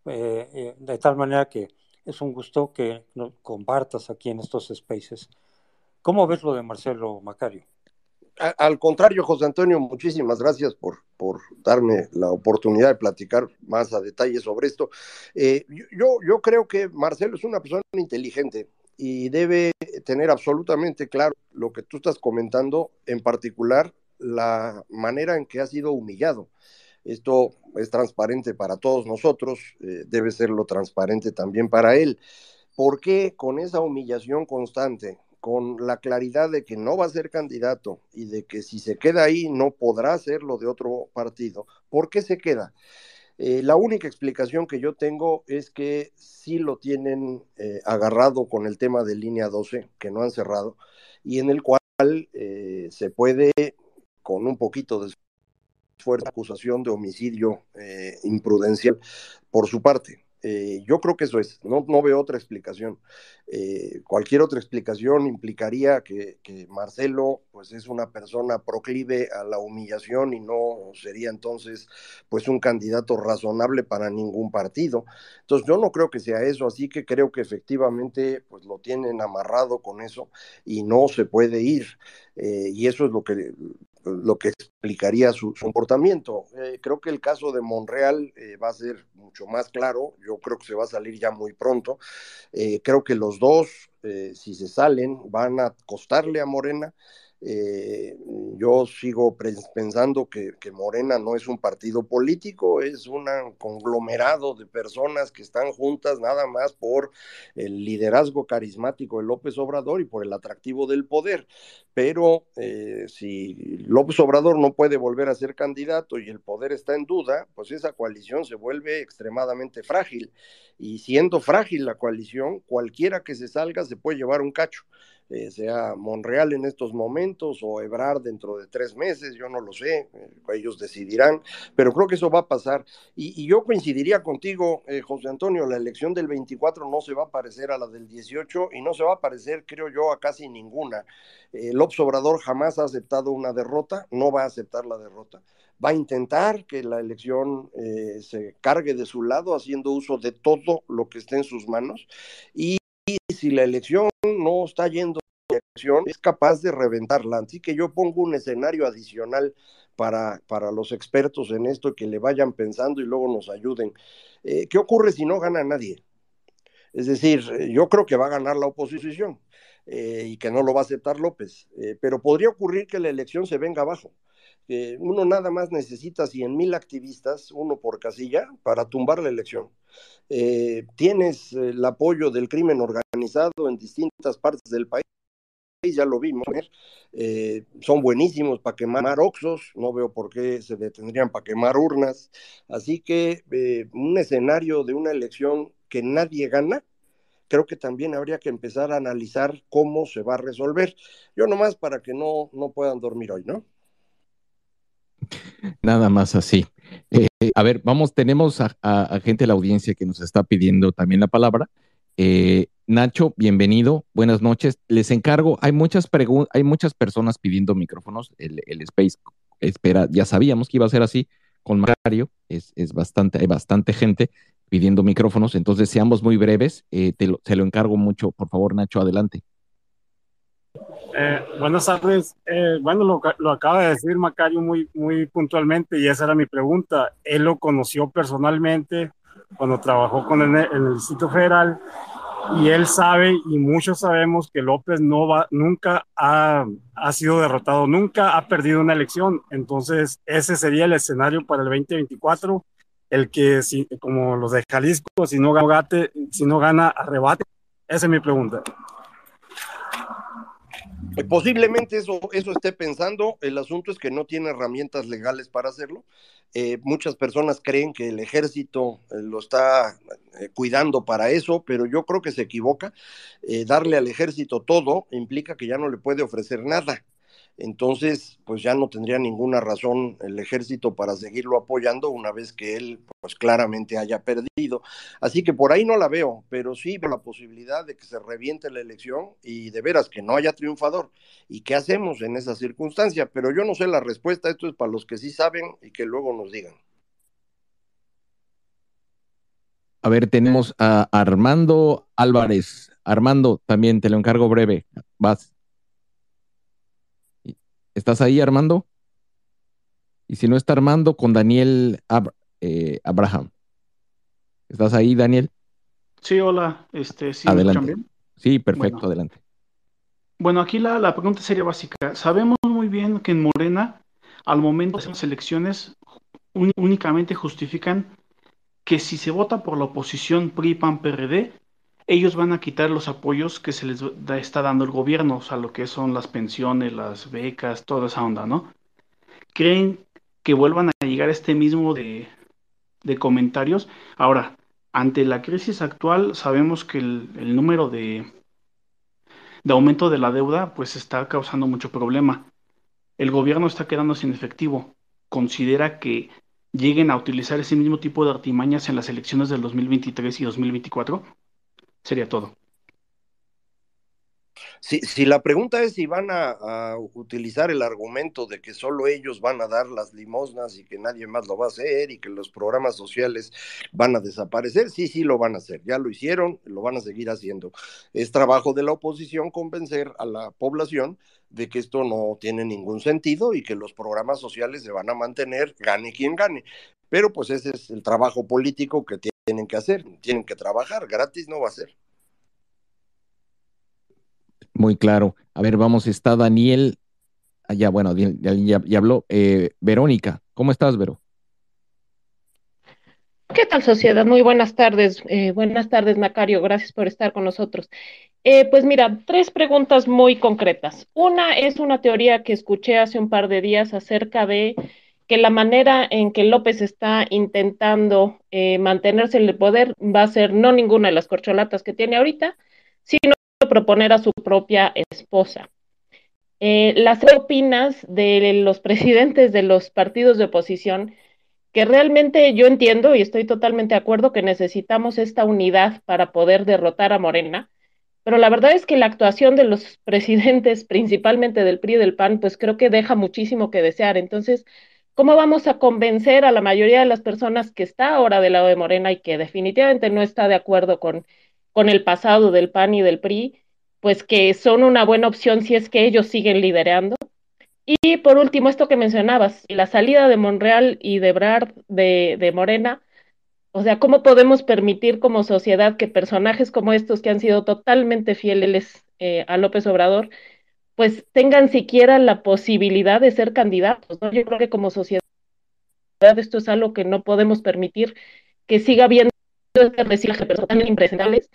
de tal manera que es un gusto que nos compartas aquí en estos spaces. ¿Cómo ves lo de Marcelo, Macario? Al contrario, José Antonio, muchísimas gracias por darme la oportunidad de platicar más a detalle sobre esto. Yo creo que Marcelo es una persona inteligente y debe tener absolutamente claro lo que tú estás comentando, en particular la manera en que ha sido humillado. Esto es transparente para todos nosotros, debe serlo transparente también para él. ¿Por qué con esa humillación constante, con la claridad de que no va a ser candidato y de que si se queda ahí no podrá hacerlo de otro partido? ¿Por qué se queda? La única explicación que yo tengo es que sí lo tienen agarrado con el tema de línea 12, que no han cerrado, y en el cual se puede, con un poquito de esfuerzo, acusación de homicidio imprudencial por su parte. Yo creo que eso es, no veo otra explicación. Cualquier otra explicación implicaría que Marcelo pues es una persona proclive a la humillación y no sería entonces pues un candidato razonable para ningún partido. Entonces yo no creo que sea eso, así que creo que efectivamente pues lo tienen amarrado con eso y no se puede ir. Y eso es lo que explicaría su comportamiento. Creo que el caso de Monreal va a ser mucho más claro, yo creo que se va a salir ya muy pronto. Creo que los dos, si se salen, van a costarle a Morena. Eh, yo sigo pensando que Morena no es un partido político, es un conglomerado de personas que están juntas nada más por el liderazgo carismático de López Obrador y por el atractivo del poder. Pero si López Obrador no puede volver a ser candidato y el poder está en duda, pues esa coalición se vuelve extremadamente frágil. Y siendo frágil la coalición, cualquiera que se salga se puede llevar un cacho. Sea Monreal en estos momentos o Ebrard dentro de 3 meses, yo no lo sé, ellos decidirán, pero creo que eso va a pasar. Y yo coincidiría contigo, José Antonio, la elección del 24 no se va a parecer a la del 18 y no se va a parecer, creo yo, a casi ninguna. López Obrador jamás ha aceptado una derrota, no va a aceptar la derrota. Va a intentar que la elección se cargue de su lado, haciendo uso de todo lo que esté en sus manos. Y si la elección no está yendo a la elección, es capaz de reventarla. Así que yo pongo un escenario adicional para los expertos en esto, que le vayan pensando y luego nos ayuden. ¿Qué ocurre si no gana nadie? Es decir, yo creo que va a ganar la oposición y que no lo va a aceptar López, pero podría ocurrir que la elección se venga abajo. Uno nada más necesita 100,000 activistas, uno por casilla, para tumbar la elección. Tienes el apoyo del crimen organizado en distintas partes del país, ya lo vimos, son buenísimos para quemar oxos, no veo por qué se detendrían para quemar urnas, así que un escenario de una elección que nadie gana, creo que también habría que empezar a analizar cómo se va a resolver. Yo nomás para que no puedan dormir hoy, ¿no? Nada más así. A ver, tenemos a gente de la audiencia que nos está pidiendo también la palabra. Nacho, bienvenido, buenas noches. Les encargo, hay muchas personas pidiendo micrófonos. El Space espera, ya sabíamos que iba a ser así con Macario, hay bastante gente pidiendo micrófonos, entonces seamos muy breves. Se lo encargo mucho, por favor, Nacho, adelante. Buenas tardes. Bueno, lo acaba de decir Macario muy puntualmente y esa era mi pregunta. Él lo conoció personalmente cuando trabajó con él en el Distrito Federal y él sabe y muchos sabemos que López nunca ha sido derrotado, nunca ha perdido una elección. Entonces ese sería el escenario para el 2024, el que como los de Jalisco, si no gana, arrebate. Esa es mi pregunta. Posiblemente eso esté pensando, el asunto es que no tiene herramientas legales para hacerlo. Muchas personas creen que el ejército lo está cuidando para eso, pero yo creo que se equivoca. Darle al ejército todo implica que ya no le puede ofrecer nada. Entonces, pues ya no tendría ninguna razón el ejército para seguirlo apoyando una vez que él, pues claramente haya perdido. Así que por ahí no la veo, pero sí veo la posibilidad de que se reviente la elección y de veras que no haya triunfador. ¿Y qué hacemos en esa circunstancia? Pero yo no sé la respuesta, esto es para los que sí saben y que luego nos digan. A ver, tenemos a Armando Álvarez. Armando, también te lo encargo breve. Vas. ¿Estás ahí, Armando? Y si no está Armando, con Daniel Abraham. ¿Estás ahí, Daniel? Sí, hola, ¿sí me Adelante. escuchan bien? Sí, perfecto, Bueno. adelante. Bueno, aquí la pregunta sería básica. Sabemos muy bien que en Morena, al momento de las elecciones, únicamente justifican que si se vota por la oposición PRI, PAN, PRD, ellos van a quitar los apoyos que se les está dando el gobierno, o sea, lo que son las pensiones, las becas, toda esa onda, ¿no? ¿Creen que vuelvan a llegar a este mismo de comentarios? Ahora, ante la crisis actual, sabemos que el número de de aumento de la deuda, pues está causando mucho problema. El gobierno está quedando sin efectivo. ¿Considera que lleguen a utilizar ese mismo tipo de artimañas en las elecciones del 2023 y 2024? Sería todo. Si la pregunta es si van a utilizar el argumento de que solo ellos van a dar las limosnas y que nadie más lo va a hacer y que los programas sociales van a desaparecer, sí lo van a hacer, ya lo hicieron, lo van a seguir haciendo. Es trabajo de la oposición convencer a la población de que esto no tiene ningún sentido y que los programas sociales se van a mantener, gane quien gane. Pero pues ese es el trabajo político que tienen que hacer, tienen que trabajar, gratis no va a ser. Muy claro. A ver, vamos, está Daniel. Ya, bueno, ya habló. Verónica, ¿cómo estás, Vero? ¿Qué tal, sociedad? Muy buenas tardes. Buenas tardes, Macario. Gracias por estar con nosotros. Pues mira, tres preguntas muy concretas. Una es una teoría que escuché hace un par de días acerca de que la manera en que López está intentando mantenerse en el poder va a ser no ninguna de las corcholatas que tiene ahorita, sino proponer a su propia esposa. ¿Qué opinas de los presidentes de los partidos de oposición? Que realmente yo entiendo y estoy totalmente de acuerdo que necesitamos esta unidad para poder derrotar a Morena, pero la verdad es que la actuación de los presidentes, principalmente del PRI y del PAN, pues creo que deja muchísimo que desear. Entonces, ¿cómo vamos a convencer a la mayoría de las personas que está ahora del lado de Morena y que definitivamente no está de acuerdo con el pasado del PAN y del PRI, pues que son una buena opción si es que ellos siguen liderando? Y por último, esto que mencionabas, la salida de Monreal y de Ebrard de Morena, o sea, ¿cómo podemos permitir como sociedad que personajes como estos que han sido totalmente fieles a López Obrador, pues tengan siquiera la posibilidad de ser candidatos, ¿no? Yo creo que como sociedad esto es algo que no podemos permitir, que siga habiendo este reciclaje de personas tan impresentables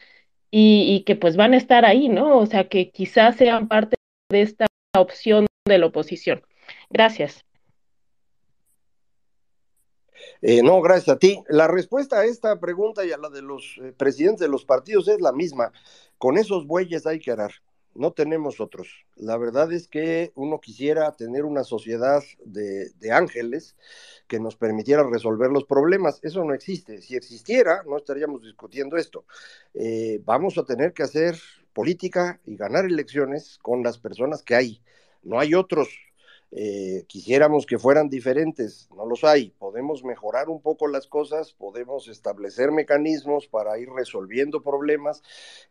y que pues van a estar ahí, ¿no? O sea, que quizás sean parte de esta opción de la oposición. Gracias. No, gracias a ti. La respuesta a esta pregunta y a la de los presidentes de los partidos es la misma. Con esos bueyes hay que arar. No tenemos otros. La verdad es que uno quisiera tener una sociedad de ángeles que nos permitiera resolver los problemas. Eso no existe. Si existiera, no estaríamos discutiendo esto. Vamos a tener que hacer política y ganar elecciones con las personas que hay. No hay otros. Quisiéramos que fueran diferentes, no los hay. Podemos mejorar un poco las cosas, podemos establecer mecanismos para ir resolviendo problemas.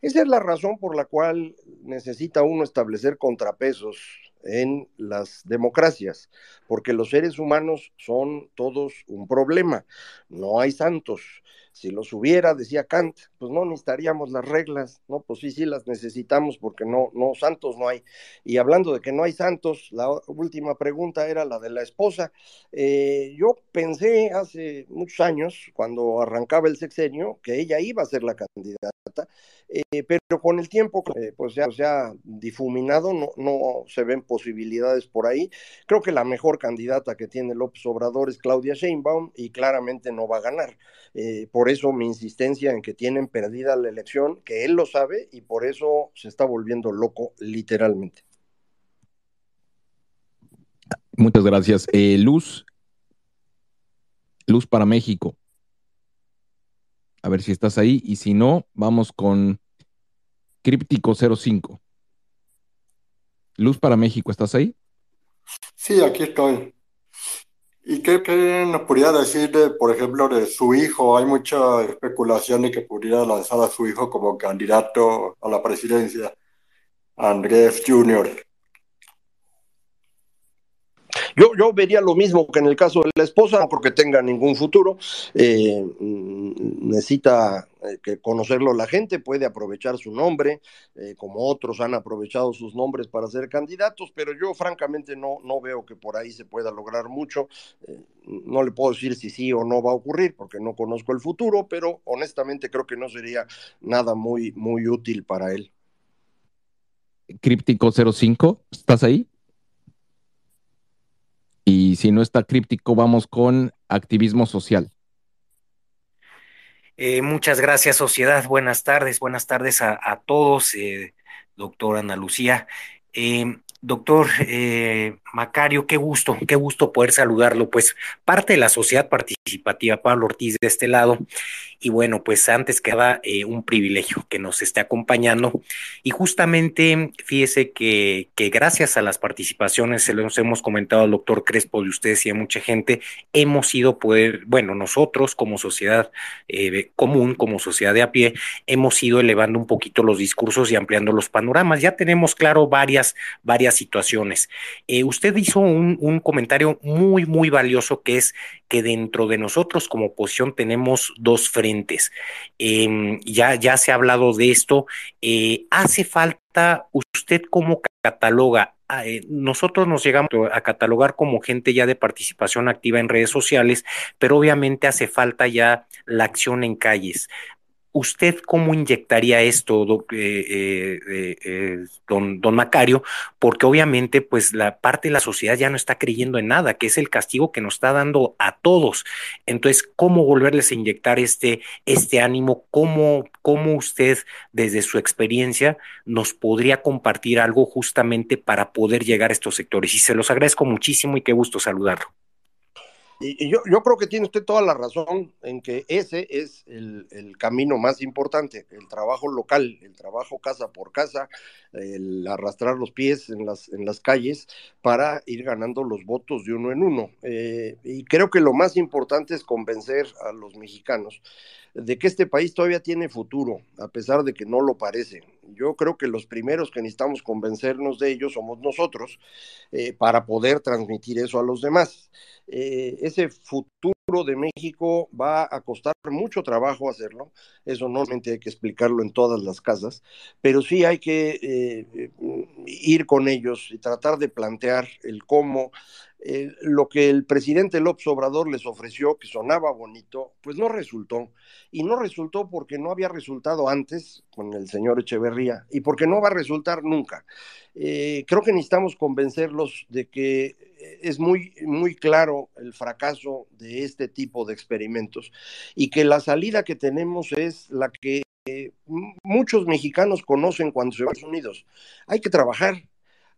Esa es la razón por la cual necesita uno establecer contrapesos en las democracias, porque los seres humanos son todos un problema, no hay santos. Si los hubiera, decía Kant, pues no necesitaríamos las reglas, ¿no? Pues sí las necesitamos porque no santos no hay. Y hablando de que no hay santos, la última pregunta era la de la esposa. Yo pensé hace muchos años, cuando arrancaba el sexenio, que ella iba a ser la candidata, pero con el tiempo, pues ya difuminado, no se ven posibilidades por ahí. Creo que la mejor candidata que tiene López Obrador es Claudia Sheinbaum y claramente no va a ganar. Por eso mi insistencia en que tienen perdida la elección, que él lo sabe y por eso se está volviendo loco literalmente. Muchas gracias. Luz para México. A ver si estás ahí y si no, vamos con Críptico 05. Luz para México, ¿estás ahí? Sí, aquí estoy. ¿Y qué nos podría decir, por ejemplo, de su hijo? Hay mucha especulación de que pudiera lanzar a su hijo como candidato a la presidencia, Andrés Jr. Yo vería lo mismo que en el caso de la esposa, no creo que tenga ningún futuro. Necesita que conocerlo la gente, puede aprovechar su nombre, como otros han aprovechado sus nombres para ser candidatos, pero yo francamente no veo que por ahí se pueda lograr mucho. No le puedo decir si sí o no va a ocurrir, porque no conozco el futuro, pero honestamente creo que no sería nada muy, muy útil para él. Críptico 05, ¿estás ahí? Y si no está Críptico, vamos con activismo social. Muchas gracias, sociedad. Buenas tardes a todos. doctora Ana Lucía. Doctor Macario, qué gusto poder saludarlo. Pues parte de la sociedad participativa, Pablo Ortiz de este lado. Y bueno, pues antes que nada, un privilegio que nos esté acompañando. Y justamente, fíjese que gracias a las participaciones, se los hemos comentado al doctor Crespo de ustedes y a mucha gente, hemos ido poder, bueno, nosotros como sociedad común, como sociedad de a pie, hemos ido elevando un poquito los discursos y ampliando los panoramas. Ya tenemos claro varias situaciones. Usted hizo un comentario muy valioso, que es que dentro de nosotros como oposición tenemos dos frentes. Ya se ha hablado de esto. Hace falta, ¿usted cómo cataloga? Nosotros nos llegamos a catalogar como gente ya de participación activa en redes sociales, pero obviamente hace falta ya la acción en calles. ¿Usted cómo inyectaría esto, don Macario? Porque obviamente pues la parte de la sociedad ya no está creyendo en nada, que es el castigo que nos está dando a todos. Entonces, ¿cómo volverles a inyectar este ánimo? ¿Cómo usted, desde su experiencia, nos podría compartir algo justamente para poder llegar a estos sectores? Y se los agradezco muchísimo y qué gusto saludarlo. Y yo creo que tiene usted toda la razón en que ese es el camino más importante, el trabajo local, el trabajo casa por casa, el arrastrar los pies en las calles para ir ganando los votos de uno en uno. Y creo que lo más importante es convencer a los mexicanos de que este país todavía tiene futuro, a pesar de que no lo parece. Yo creo que los primeros que necesitamos convencernos de ello somos nosotros, para poder transmitir eso a los demás. Ese futuro de México va a costar mucho trabajo hacerlo, eso no solamente hay que explicarlo en todas las casas, pero sí hay que ir con ellos y tratar de plantear el cómo. Lo que el presidente López Obrador les ofreció, que sonaba bonito, pues no resultó. Y no resultó porque no había resultado antes con el señor Echeverría y porque no va a resultar nunca. Creo que necesitamos convencerlos de que es muy claro el fracaso de este tipo de experimentos y que la salida que tenemos es la que muchos mexicanos conocen cuando se van a Estados Unidos. Hay que trabajar,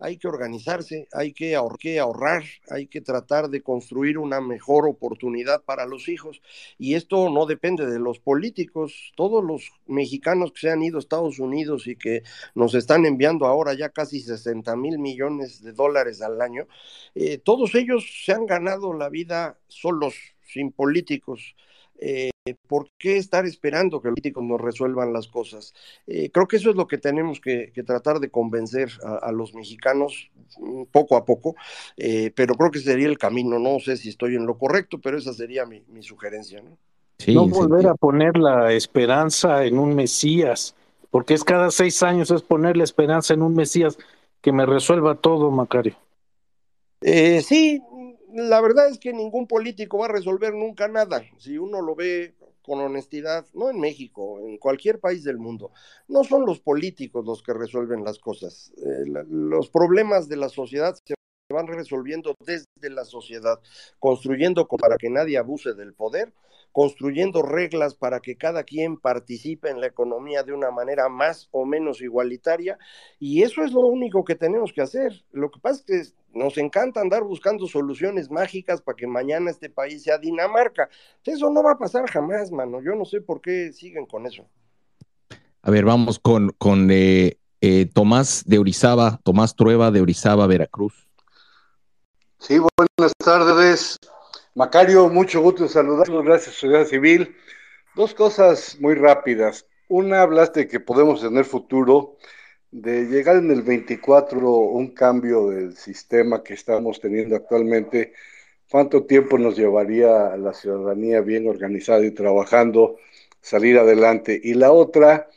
hay que organizarse, hay que ahorrar, hay que tratar de construir una mejor oportunidad para los hijos. Y esto no depende de los políticos. Todos los mexicanos que se han ido a Estados Unidos y que nos están enviando ahora ya casi 60,000 millones de dólares al año, todos ellos se han ganado la vida solos, sin políticos. ¿Por qué estar esperando que los políticos nos resuelvan las cosas? Creo que eso es lo que tenemos que tratar de convencer a los mexicanos poco a poco, pero creo que sería el camino. No sé si estoy en lo correcto, pero esa sería mi sugerencia, ¿no? Sí, No volver a poner la esperanza en un Mesías, porque es cada 6 años es poner la esperanza en un Mesías que me resuelva todo, Macario. Sí, la verdad es que ningún político va a resolver nunca nada. Si uno lo ve con honestidad, no en México, en cualquier país del mundo, no son los políticos los que resuelven las cosas. Los problemas de la sociedad se van resolviendo desde la sociedad, construyendo para que nadie abuse del poder, construyendo reglas para que cada quien participe en la economía de una manera más o menos igualitaria, y eso es lo único que tenemos que hacer. Lo que pasa es que nos encanta andar buscando soluciones mágicas para que mañana este país sea Dinamarca. Eso no va a pasar jamás, mano. Yo no sé por qué siguen con eso. A ver, vamos con Tomás de Orizaba, Tomás Trueba de Orizaba, Veracruz. Sí, buenas tardes. Macario, mucho gusto en saludarlos, gracias, Sociedad Civil. Dos cosas muy rápidas. Una, hablaste de que podemos tener futuro, de llegar en el 24 un cambio del sistema que estamos teniendo actualmente. ¿Cuánto tiempo nos llevaría a la ciudadanía bien organizada y trabajando salir adelante? Y la otra,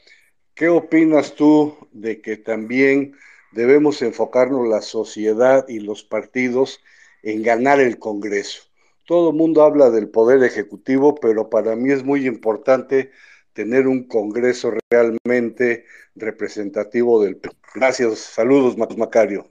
¿qué opinas tú de que también debemos enfocarnos la sociedad y los partidos en ganar el Congreso? Todo el mundo habla del poder ejecutivo, pero para mí es muy importante tener un Congreso realmente representativo del pueblo. Gracias, saludos, Macario.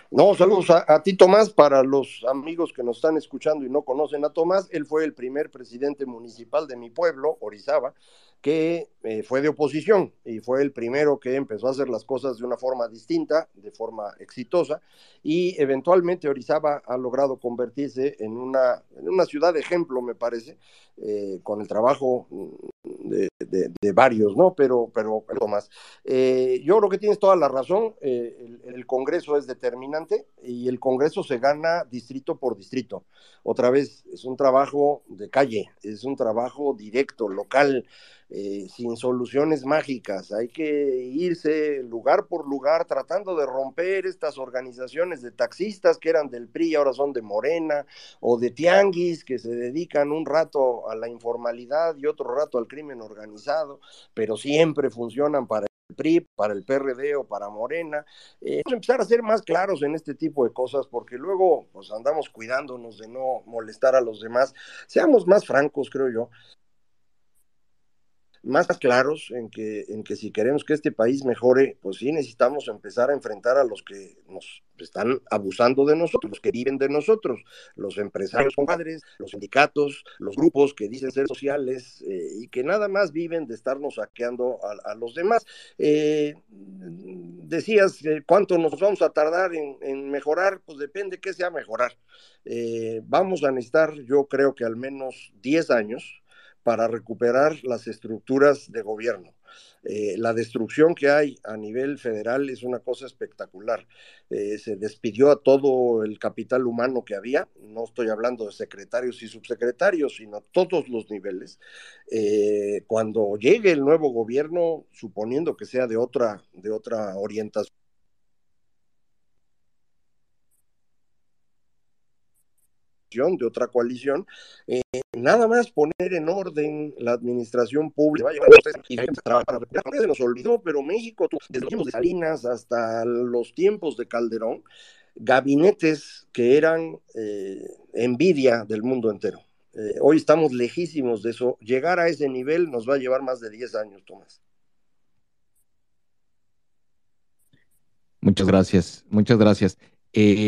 No, saludos a ti, Tomás. Para los amigos que nos están escuchando y no conocen a Tomás, él fue el primer presidente municipal de mi pueblo, Orizaba, que fue de oposición y fue el primero que empezó a hacer las cosas de una forma distinta, de forma exitosa, y eventualmente Orizaba ha logrado convertirse en una ciudad de ejemplo, me parece, con el trabajo de varios, ¿no? Pero más. Yo creo que tienes toda la razón, el Congreso es determinante y el Congreso se gana distrito por distrito. Otra vez, es un trabajo de calle, es un trabajo directo, local, sin soluciones mágicas. Hay que irse lugar por lugar tratando de romper estas organizaciones de taxistas que eran del PRI y ahora son de Morena, o de tianguis que se dedican un rato a la informalidad y otro rato al crimen organizado, pero siempre funcionan para el PRI, para el PRD o para Morena. Vamos a empezar a ser más claros en este tipo de cosas porque luego pues andamos cuidándonos de no molestar a los demás. Seamos más francos, creo yo, más claros en que si queremos que este país mejore, pues sí necesitamos empezar a enfrentar a los que nos están abusando de nosotros, los que viven de nosotros, los empresarios compadres, los sindicatos, los grupos que dicen ser sociales y que nada más viven de estarnos saqueando a los demás. Decías, ¿cuánto nos vamos a tardar en mejorar? Pues depende qué sea mejorar. Vamos a necesitar, yo creo que al menos 10 años para recuperar las estructuras de gobierno. La destrucción que hay a nivel federal es una cosa espectacular. Se despidió a todo el capital humano que había, no estoy hablando de secretarios y subsecretarios, sino todos los niveles. Cuando llegue el nuevo gobierno, suponiendo que sea de otra orientación, de otra coalición, nada más poner en orden la administración pública. Se nos olvidó, pero México, desde los tiempos de Salinas hasta los tiempos de Calderón, gabinetes que eran envidia del mundo entero. Hoy estamos lejísimos de eso. Llegar a ese nivel nos va a llevar más de 10 años, Tomás. Muchas gracias, muchas gracias.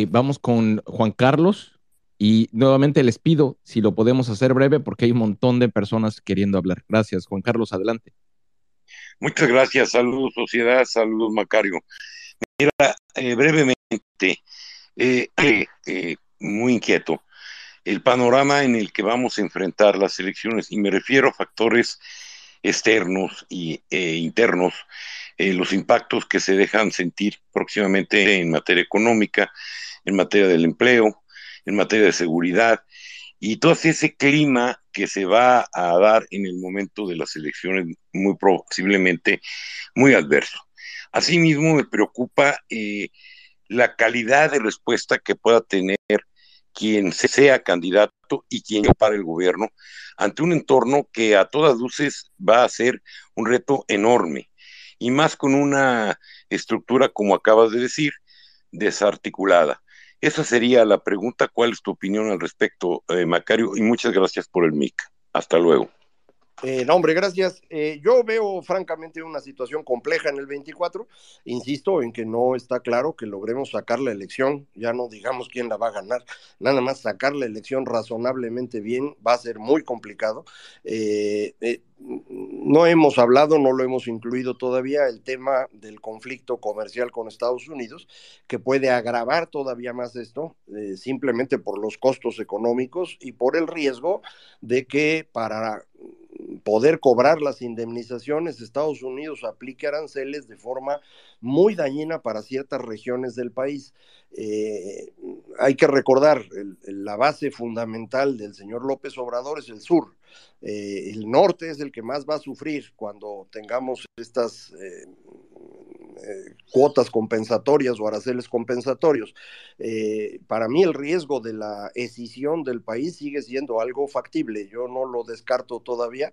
Vamos con Juan Carlos. Y nuevamente les pido si lo podemos hacer breve porque hay un montón de personas queriendo hablar. Gracias, Juan Carlos, adelante. Muchas gracias, saludos sociedad, saludos Macario. Mira, brevemente, muy inquieto, el panorama en el que vamos a enfrentar las elecciones, y me refiero a factores externos e internos, los impactos que se dejan sentir próximamente en materia económica, en materia del empleo, en materia de seguridad, y todo ese clima que se va a dar en el momento de las elecciones, muy posiblemente muy adverso. Asimismo, me preocupa la calidad de respuesta que pueda tener quien sea candidato y quien para el gobierno ante un entorno que a todas luces va a ser un reto enorme, y más con una estructura, como acabas de decir, desarticulada. Esa sería la pregunta. ¿Cuál es tu opinión al respecto, Macario? Y muchas gracias por el mic. Hasta luego. No, hombre, gracias. Yo veo francamente una situación compleja en el 24. Insisto en que no está claro que logremos sacar la elección, ya no digamos quién la va a ganar, nada más sacar la elección razonablemente bien va a ser muy complicado. No hemos hablado, no lo hemos incluido todavía, el tema del conflicto comercial con Estados Unidos, que puede agravar todavía más esto, simplemente por los costos económicos y por el riesgo de que para poder cobrar las indemnizaciones, Estados Unidos aplique aranceles de forma muy dañina para ciertas regiones del país. Hay que recordar, la base fundamental del señor López Obrador es el sur. El norte es el que más va a sufrir cuando tengamos estas cuotas compensatorias o aranceles compensatorios. Para mí el riesgo de la escisión del país sigue siendo algo factible, yo no lo descarto todavía,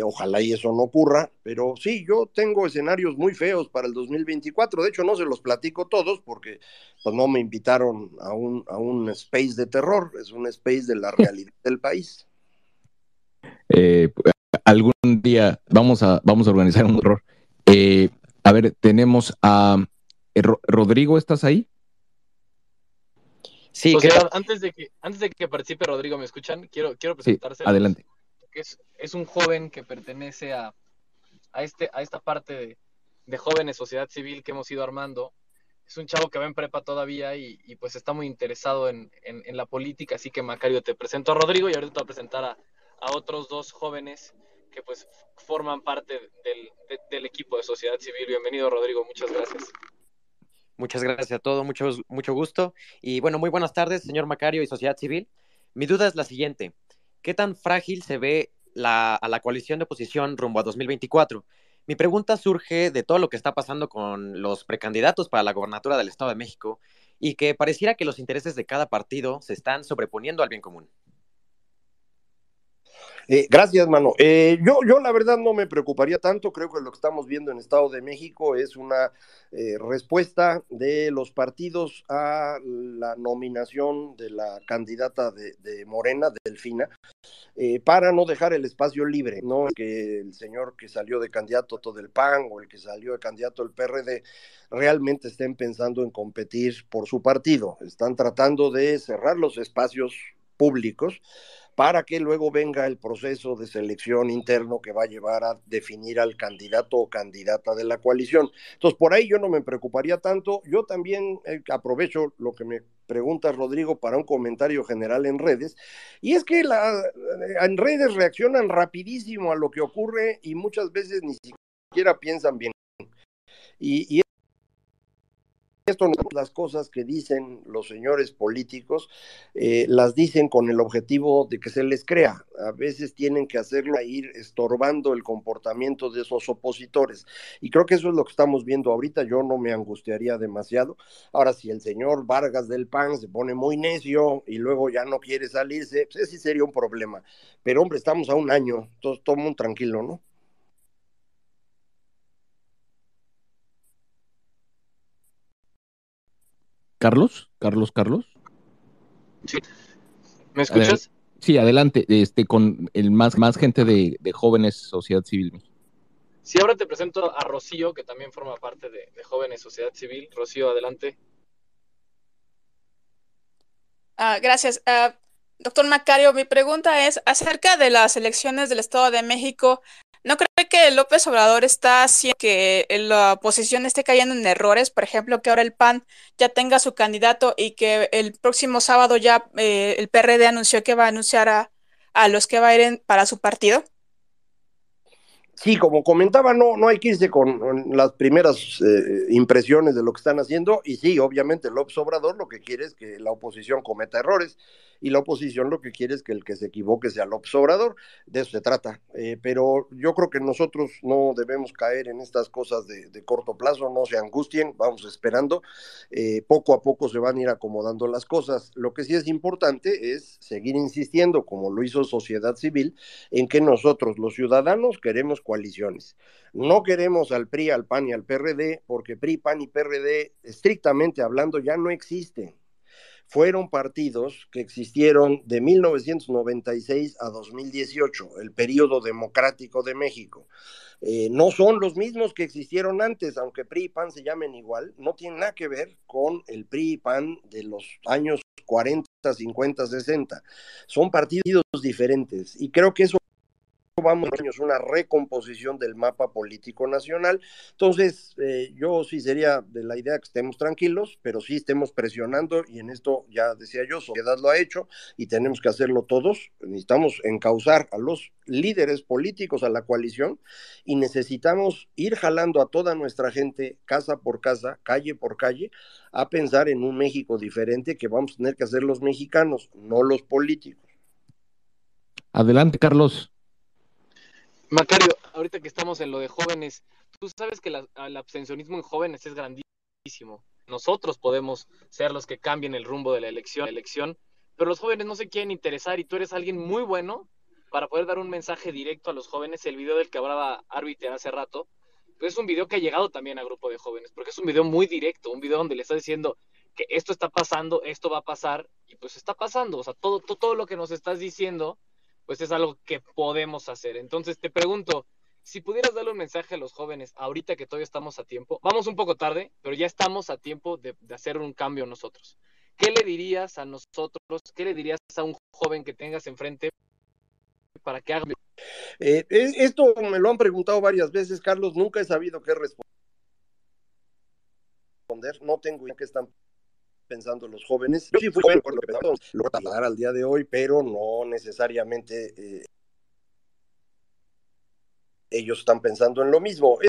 ojalá y eso no ocurra, pero sí, yo tengo escenarios muy feos para el 2024, de hecho no se los platico todos porque pues no me invitaron a un space de terror, es un space de la realidad del país. Algún día vamos a organizar un error. A ver, tenemos a Rodrigo, ¿estás ahí? Sí, antes de que participe Rodrigo, ¿me escuchan? Quiero presentarse. Sí, adelante. Es un joven que pertenece a a esta parte de jóvenes sociedad civil que hemos ido armando. Es un chavo que va en prepa todavía y pues está muy interesado en la política, así que Macario, te presento a Rodrigo y ahorita te voy a presentar a otros dos jóvenes que pues forman parte del equipo de sociedad civil. Bienvenido, Rodrigo, muchas gracias. Muchas gracias a todos, mucho gusto. Y bueno, muy buenas tardes, señor Macario y sociedad civil. Mi duda es la siguiente: ¿qué tan frágil se ve a la coalición de oposición rumbo a 2024? Mi pregunta surge de todo lo que está pasando con los precandidatos para la gobernatura del Estado de México y que pareciera que los intereses de cada partido se están sobreponiendo al bien común. Gracias, mano. Yo la verdad no me preocuparía tanto. Creo que lo que estamos viendo en Estado de México es una respuesta de los partidos a la nominación de la candidata de Morena, Delfina, para no dejar el espacio libre, ¿no? Que el señor que salió de candidato del PAN o el que salió de candidato del PRD realmente estén pensando en competir por su partido. Están tratando de cerrar los espacios públicos para que luego venga el proceso de selección interno que va a llevar a definir al candidato o candidata de la coalición. Entonces, por ahí yo no me preocuparía tanto. Yo también aprovecho lo que me pregunta Rodrigo para un comentario general en redes, y es que en redes reaccionan rapidísimo a lo que ocurre y muchas veces ni siquiera piensan bien. Y esto no es las cosas que dicen los señores políticos, las dicen con el objetivo de que se les crea. A veces tienen que hacerlo a ir estorbando el comportamiento de esos opositores. Y creo que eso es lo que estamos viendo ahorita. Yo no me angustiaría demasiado. Ahora, si el señor Vargas del PAN se pone muy necio y luego ya no quiere salirse, pues ese sería un problema. Pero hombre, estamos a un año, entonces todo muy tranquilo, ¿no? Carlos. Sí. ¿Me escuchas? Sí, adelante, con el más gente de jóvenes sociedad civil. Sí, ahora te presento a Rocío, que también forma parte de jóvenes sociedad civil. Rocío, adelante. Gracias. Doctor Macario, mi pregunta es acerca de las elecciones del Estado de México. ¿No cree que López Obrador está haciendo que la oposición esté cayendo en errores? Por ejemplo, que ahora el PAN ya tenga su candidato y que el próximo sábado ya el PRD anunció que va a anunciar a los que va a ir para su partido. Sí, como comentaba, no hay que irse con las primeras impresiones de lo que están haciendo, y sí, obviamente López Obrador lo que quiere es que la oposición cometa errores, y la oposición lo que quiere es que el que se equivoque sea López Obrador. De eso se trata, pero yo creo que nosotros no debemos caer en estas cosas de corto plazo. No se angustien, vamos esperando, poco a poco se van a ir acomodando las cosas. Lo que sí es importante es seguir insistiendo, como lo hizo sociedad civil, en que nosotros los ciudadanos queremos coaliciones. No queremos al PRI, al PAN y al PRD, porque PRI, PAN y PRD, estrictamente hablando, ya no existen. Fueron partidos que existieron de 1996 a 2018, el periodo democrático de México. No son los mismos que existieron antes, aunque PRI y PAN se llamen igual, no tienen nada que ver con el PRI y PAN de los años 40, 50, 60. Son partidos diferentes, y creo que eso vamos a años, una recomposición del mapa político nacional. Entonces, yo sí sería de la idea que estemos tranquilos, pero sí estemos presionando, y en esto ya decía yo, sociedad lo ha hecho y tenemos que hacerlo todos. Necesitamos encauzar a los líderes políticos, a la coalición, y necesitamos ir jalando a toda nuestra gente, casa por casa, calle por calle, a pensar en un México diferente que vamos a tener que hacer los mexicanos, no los políticos. Adelante, Carlos. Macario, ahorita que estamos en lo de jóvenes, tú sabes que el abstencionismo en jóvenes es grandísimo. Nosotros podemos ser los que cambien el rumbo de la elección, pero los jóvenes no se quieren interesar, y tú eres alguien muy bueno para poder dar un mensaje directo a los jóvenes. El video del que hablaba Árbiter hace rato, pues es un video que ha llegado también a grupo de jóvenes, porque es un video muy directo, un video donde le está diciendo que esto está pasando, esto va a pasar, y pues está pasando. O sea, todo lo que nos estás diciendo pues es algo que podemos hacer. Entonces te pregunto, si pudieras darle un mensaje a los jóvenes, ahorita que todavía estamos a tiempo, vamos un poco tarde, pero ya estamos a tiempo de hacer un cambio nosotros. ¿Qué le dirías a nosotros? ¿Qué le dirías a un joven que tengas enfrente para que haga? Esto me lo han preguntado varias veces, Carlos, nunca he sabido qué responder, no tengo idea qué están pensando los jóvenes. Yo sí fui joven cuando lo que pensábamos, lo voy a trasladar al día de hoy, pero no necesariamente ellos están pensando en lo mismo.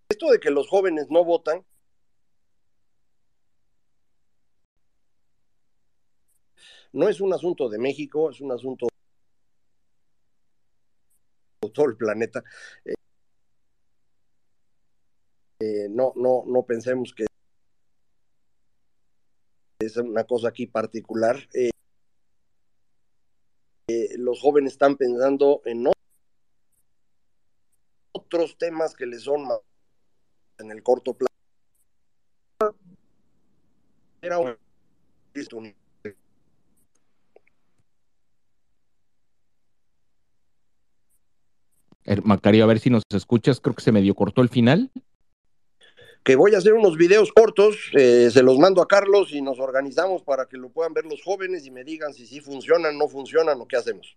Esto de que los jóvenes no votan no es un asunto de México, es un asunto de todo el planeta. No pensemos que es una cosa aquí particular. Los jóvenes están pensando en otros temas que les son más en el corto plazo. Era un Macario, a ver si nos escuchas, creo que se medio cortó el final. Que voy a hacer unos videos cortos, se los mando a Carlos y nos organizamos para que lo puedan ver los jóvenes y me digan si sí funcionan, no funcionan o qué hacemos.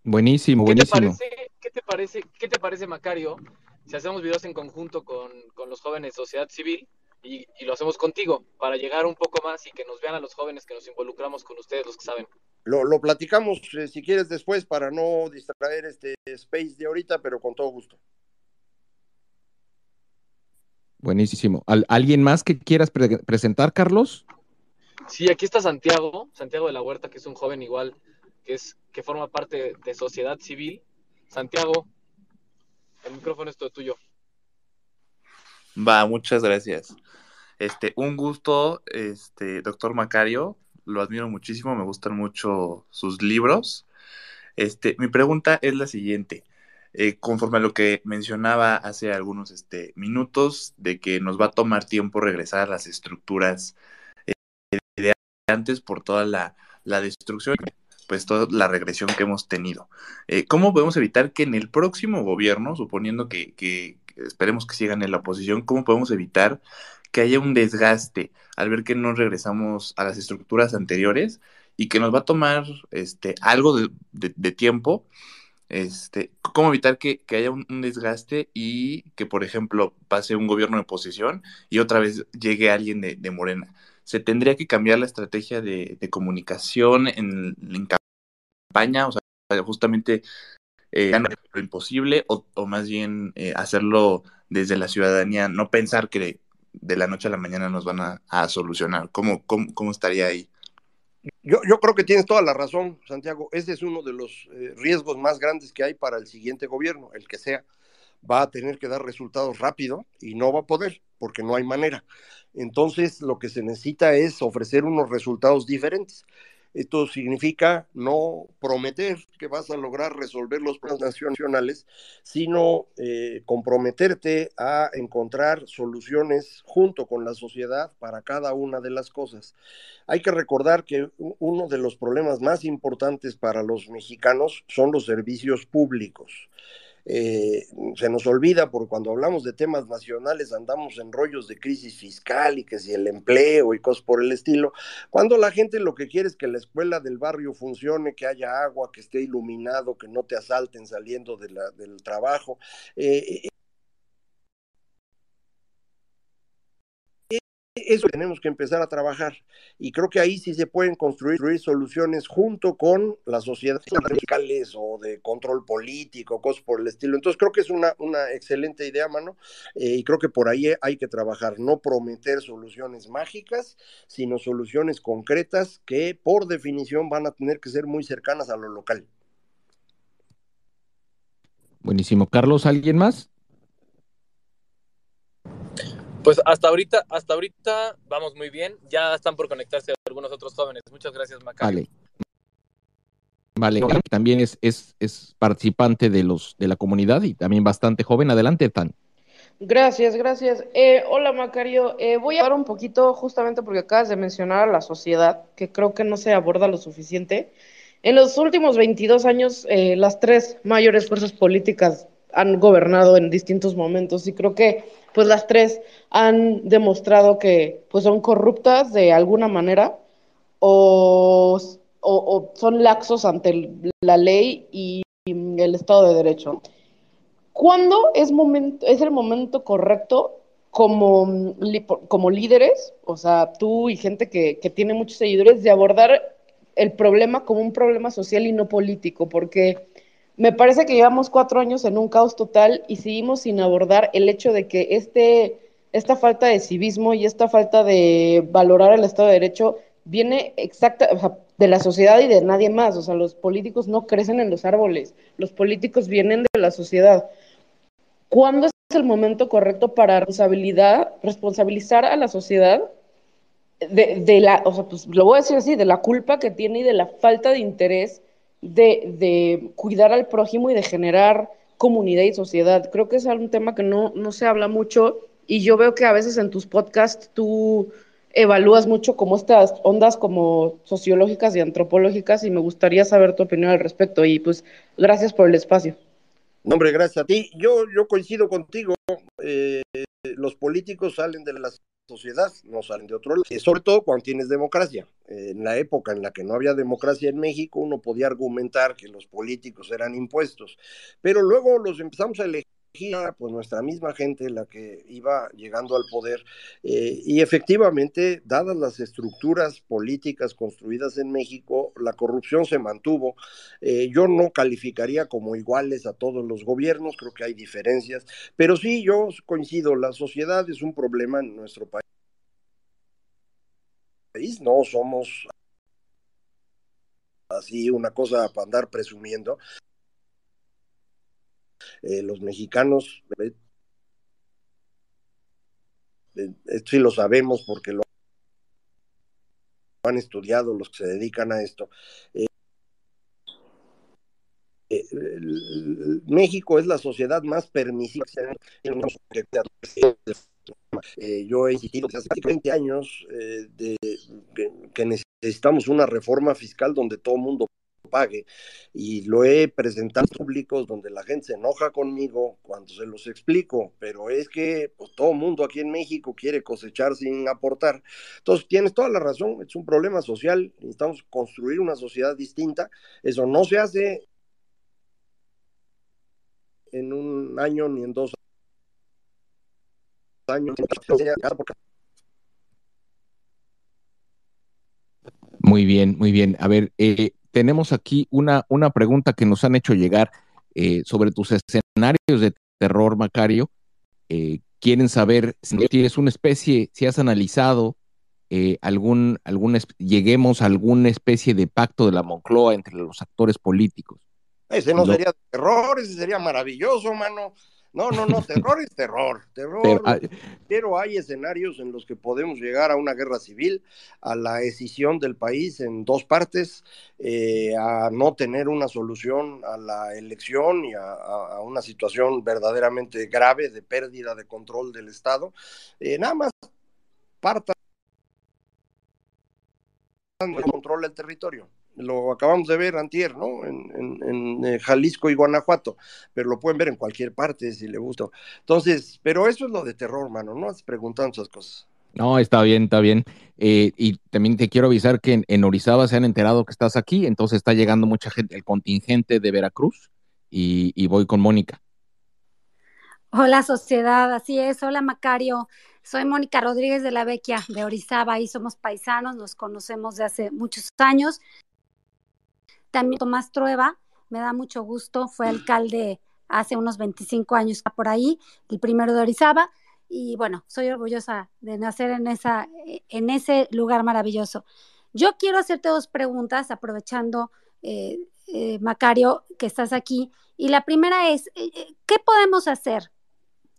Buenísimo, buenísimo. ¿Qué te parece, Macario, si hacemos videos en conjunto con los jóvenes de sociedad civil y lo hacemos contigo para llegar un poco más y que nos vean a los jóvenes que nos involucramos con ustedes, los que saben? Lo platicamos si quieres después para no distraer este space de ahorita, pero con todo gusto. Buenísimo. ¿Alguien más que quieras presentar, Carlos? Sí, aquí está Santiago de la Huerta, que es un joven igual, que forma parte de sociedad civil. Santiago, el micrófono es todo tuyo. Va, muchas gracias. Un gusto, doctor Macario, lo admiro muchísimo, me gustan mucho sus libros. Mi pregunta es la siguiente. Conforme a lo que mencionaba hace algunos minutos, de que nos va a tomar tiempo regresar a las estructuras de antes por toda la destrucción, pues toda la regresión que hemos tenido. ¿Cómo podemos evitar que en el próximo gobierno, suponiendo que esperemos que sigan en la oposición, cómo podemos evitar que haya un desgaste al ver que no regresamos a las estructuras anteriores y que nos va a tomar algo de tiempo? ¿Cómo evitar que haya un desgaste y que, por ejemplo, pase un gobierno de oposición y otra vez llegue alguien de Morena? ¿Se tendría que cambiar la estrategia de comunicación en campaña? O sea, justamente lo imposible o más bien hacerlo desde la ciudadanía, no pensar que de la noche a la mañana nos van a solucionar. ¿Cómo estaría ahí? Yo creo que tienes toda la razón, Santiago. Ese es uno de los riesgos más grandes que hay para el siguiente gobierno, el que sea. Va a tener que dar resultados rápido y no va a poder, porque no hay manera. Entonces, lo que se necesita es ofrecer unos resultados diferentes. Esto significa no prometer que vas a lograr resolver los problemas nacionales, sino comprometerte a encontrar soluciones junto con la sociedad para cada una de las cosas. Hay que recordar que uno de los problemas más importantes para los mexicanos son los servicios públicos. Se nos olvida porque cuando hablamos de temas nacionales andamos en rollos de crisis fiscal y que si el empleo y cosas por el estilo, cuando la gente lo que quiere es que la escuela del barrio funcione, que haya agua, que esté iluminado, que no te asalten saliendo del trabajo. Eso tenemos que empezar a trabajar y creo que ahí sí se pueden construir soluciones junto con las sociedades radicales o de control político, cosas por el estilo. Entonces creo que es una excelente idea, mano, y creo que por ahí hay que trabajar, no prometer soluciones mágicas, sino soluciones concretas que por definición van a tener que ser muy cercanas a lo local. Buenísimo. Carlos, ¿alguien más? Pues hasta ahorita vamos muy bien. Ya están por conectarse algunos otros jóvenes. Muchas gracias, Macario. Vale. También es participante de la comunidad y también bastante joven. Adelante, Tan. Gracias. Hola, Macario. Voy a hablar un poquito justamente porque acabas de mencionar a la sociedad, que creo que no se aborda lo suficiente. En los últimos 22 años, las tres mayores fuerzas políticas han gobernado en distintos momentos y creo que pues las tres han demostrado que pues son corruptas de alguna manera o o son laxos ante la ley y el Estado de Derecho. ¿Cuándo es el momento correcto como líderes, o sea, tú y gente que tiene muchos seguidores, de abordar el problema como un problema social y no político? Porque me parece que llevamos 4 años en un caos total y seguimos sin abordar el hecho de que esta falta de civismo y esta falta de valorar el Estado de Derecho viene o sea, de la sociedad y de nadie más. O sea, los políticos no crecen en los árboles, los políticos vienen de la sociedad. ¿Cuándo es el momento correcto para responsabilizar a la sociedad o sea, pues lo voy a decir así, de la culpa que tiene y de la falta de interés de cuidar al prójimo y de generar comunidad y sociedad? Creo que es un tema que no se habla mucho, y yo veo que a veces en tus podcasts tú evalúas mucho como estas ondas como sociológicas y antropológicas, y me gustaría saber tu opinión al respecto, y pues gracias por el espacio. No, hombre, gracias a ti. Yo coincido contigo. Los políticos salen de la sociedad, no salen de otro lado, sobre todo cuando tienes democracia. En la época en la que no había democracia en México, uno podía argumentar que los políticos eran impuestos, pero luego los empezamos a elegir, pues nuestra misma gente, la que iba llegando al poder, y efectivamente, dadas las estructuras políticas construidas en México, la corrupción se mantuvo. Yo no calificaría como iguales a todos los gobiernos, creo que hay diferencias, pero sí, yo coincido, la sociedad es un problema en nuestro país, no somos así una cosa para andar presumiendo. Los mexicanos, sí lo sabemos porque lo han estudiado los que se dedican a esto. México es la sociedad más permisiva. Yo he insistido desde hace 20 años que necesitamos una reforma fiscal donde todo el mundo pague, y lo he presentado en públicos donde la gente se enoja conmigo cuando se los explico, pero es que pues, todo el mundo aquí en México quiere cosechar sin aportar. Entonces tienes toda la razón, es un problema social, necesitamos construir una sociedad distinta. Eso no se hace en un año ni en 2 años. Muy bien, muy bien. A ver, tenemos aquí una pregunta que nos han hecho llegar sobre tus escenarios de terror, Macario. Quieren saber si tienes una especie, si has analizado lleguemos a alguna especie de pacto de la Moncloa entre los actores políticos. Ese no sería terror, ese sería maravilloso, mano. No, terror es terror. Pero hay escenarios en los que podemos llegar a una guerra civil, a la escisión del país en dos partes, a no tener una solución a la elección y a una situación verdaderamente grave de pérdida de control del Estado. Nada más partan el control del territorio. Lo acabamos de ver antier, ¿no? En Jalisco y Guanajuato, pero lo pueden ver en cualquier parte si le gusta. Entonces, pero eso es lo de terror, mano, no has preguntado esas cosas. No, está bien, está bien. Y también te quiero avisar que en Orizaba se han enterado que estás aquí, entonces está llegando mucha gente, el contingente de Veracruz, y voy con Mónica. Hola, sociedad, así es. Hola, Macario. Soy Mónica Rodríguez de la Vecchia, de Orizaba, y somos paisanos, nos conocemos de hace muchos años. También Tomás Trueba, me da mucho gusto, fue alcalde hace unos 25 años por ahí, el primero de Orizaba, y bueno, soy orgullosa de nacer en ese lugar maravilloso. Yo quiero hacerte dos preguntas, aprovechando, Macario, que estás aquí, y la primera es, ¿qué podemos hacer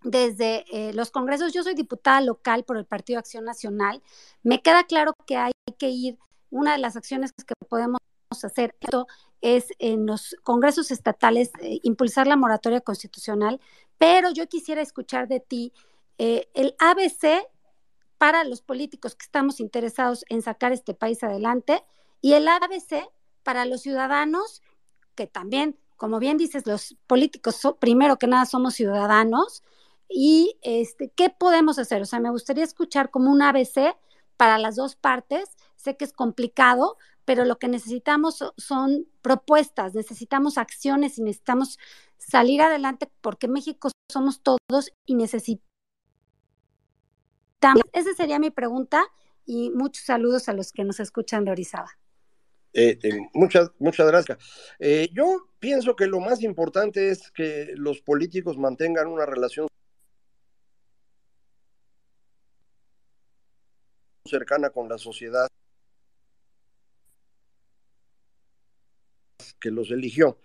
desde los congresos? Yo soy diputada local por el Partido Acción Nacional. Me queda claro que hay que ir, una de las acciones que podemos hacer esto es en los congresos estatales impulsar la moratoria constitucional, pero yo quisiera escuchar de ti el ABC para los políticos que estamos interesados en sacar este país adelante, y el ABC para los ciudadanos que también, como bien dices, los políticos primero que nada somos ciudadanos. Y ¿qué podemos hacer? O sea, me gustaría escuchar como un ABC para las dos partes. Sé que es complicado, pero lo que necesitamos son propuestas, necesitamos acciones y necesitamos salir adelante porque México somos todos y necesitamos. Esa sería mi pregunta y muchos saludos a los que nos escuchan de Orizaba. Muchas gracias. Yo pienso que lo más importante es que los políticos mantengan una relación cercana con la sociedad que los eligió.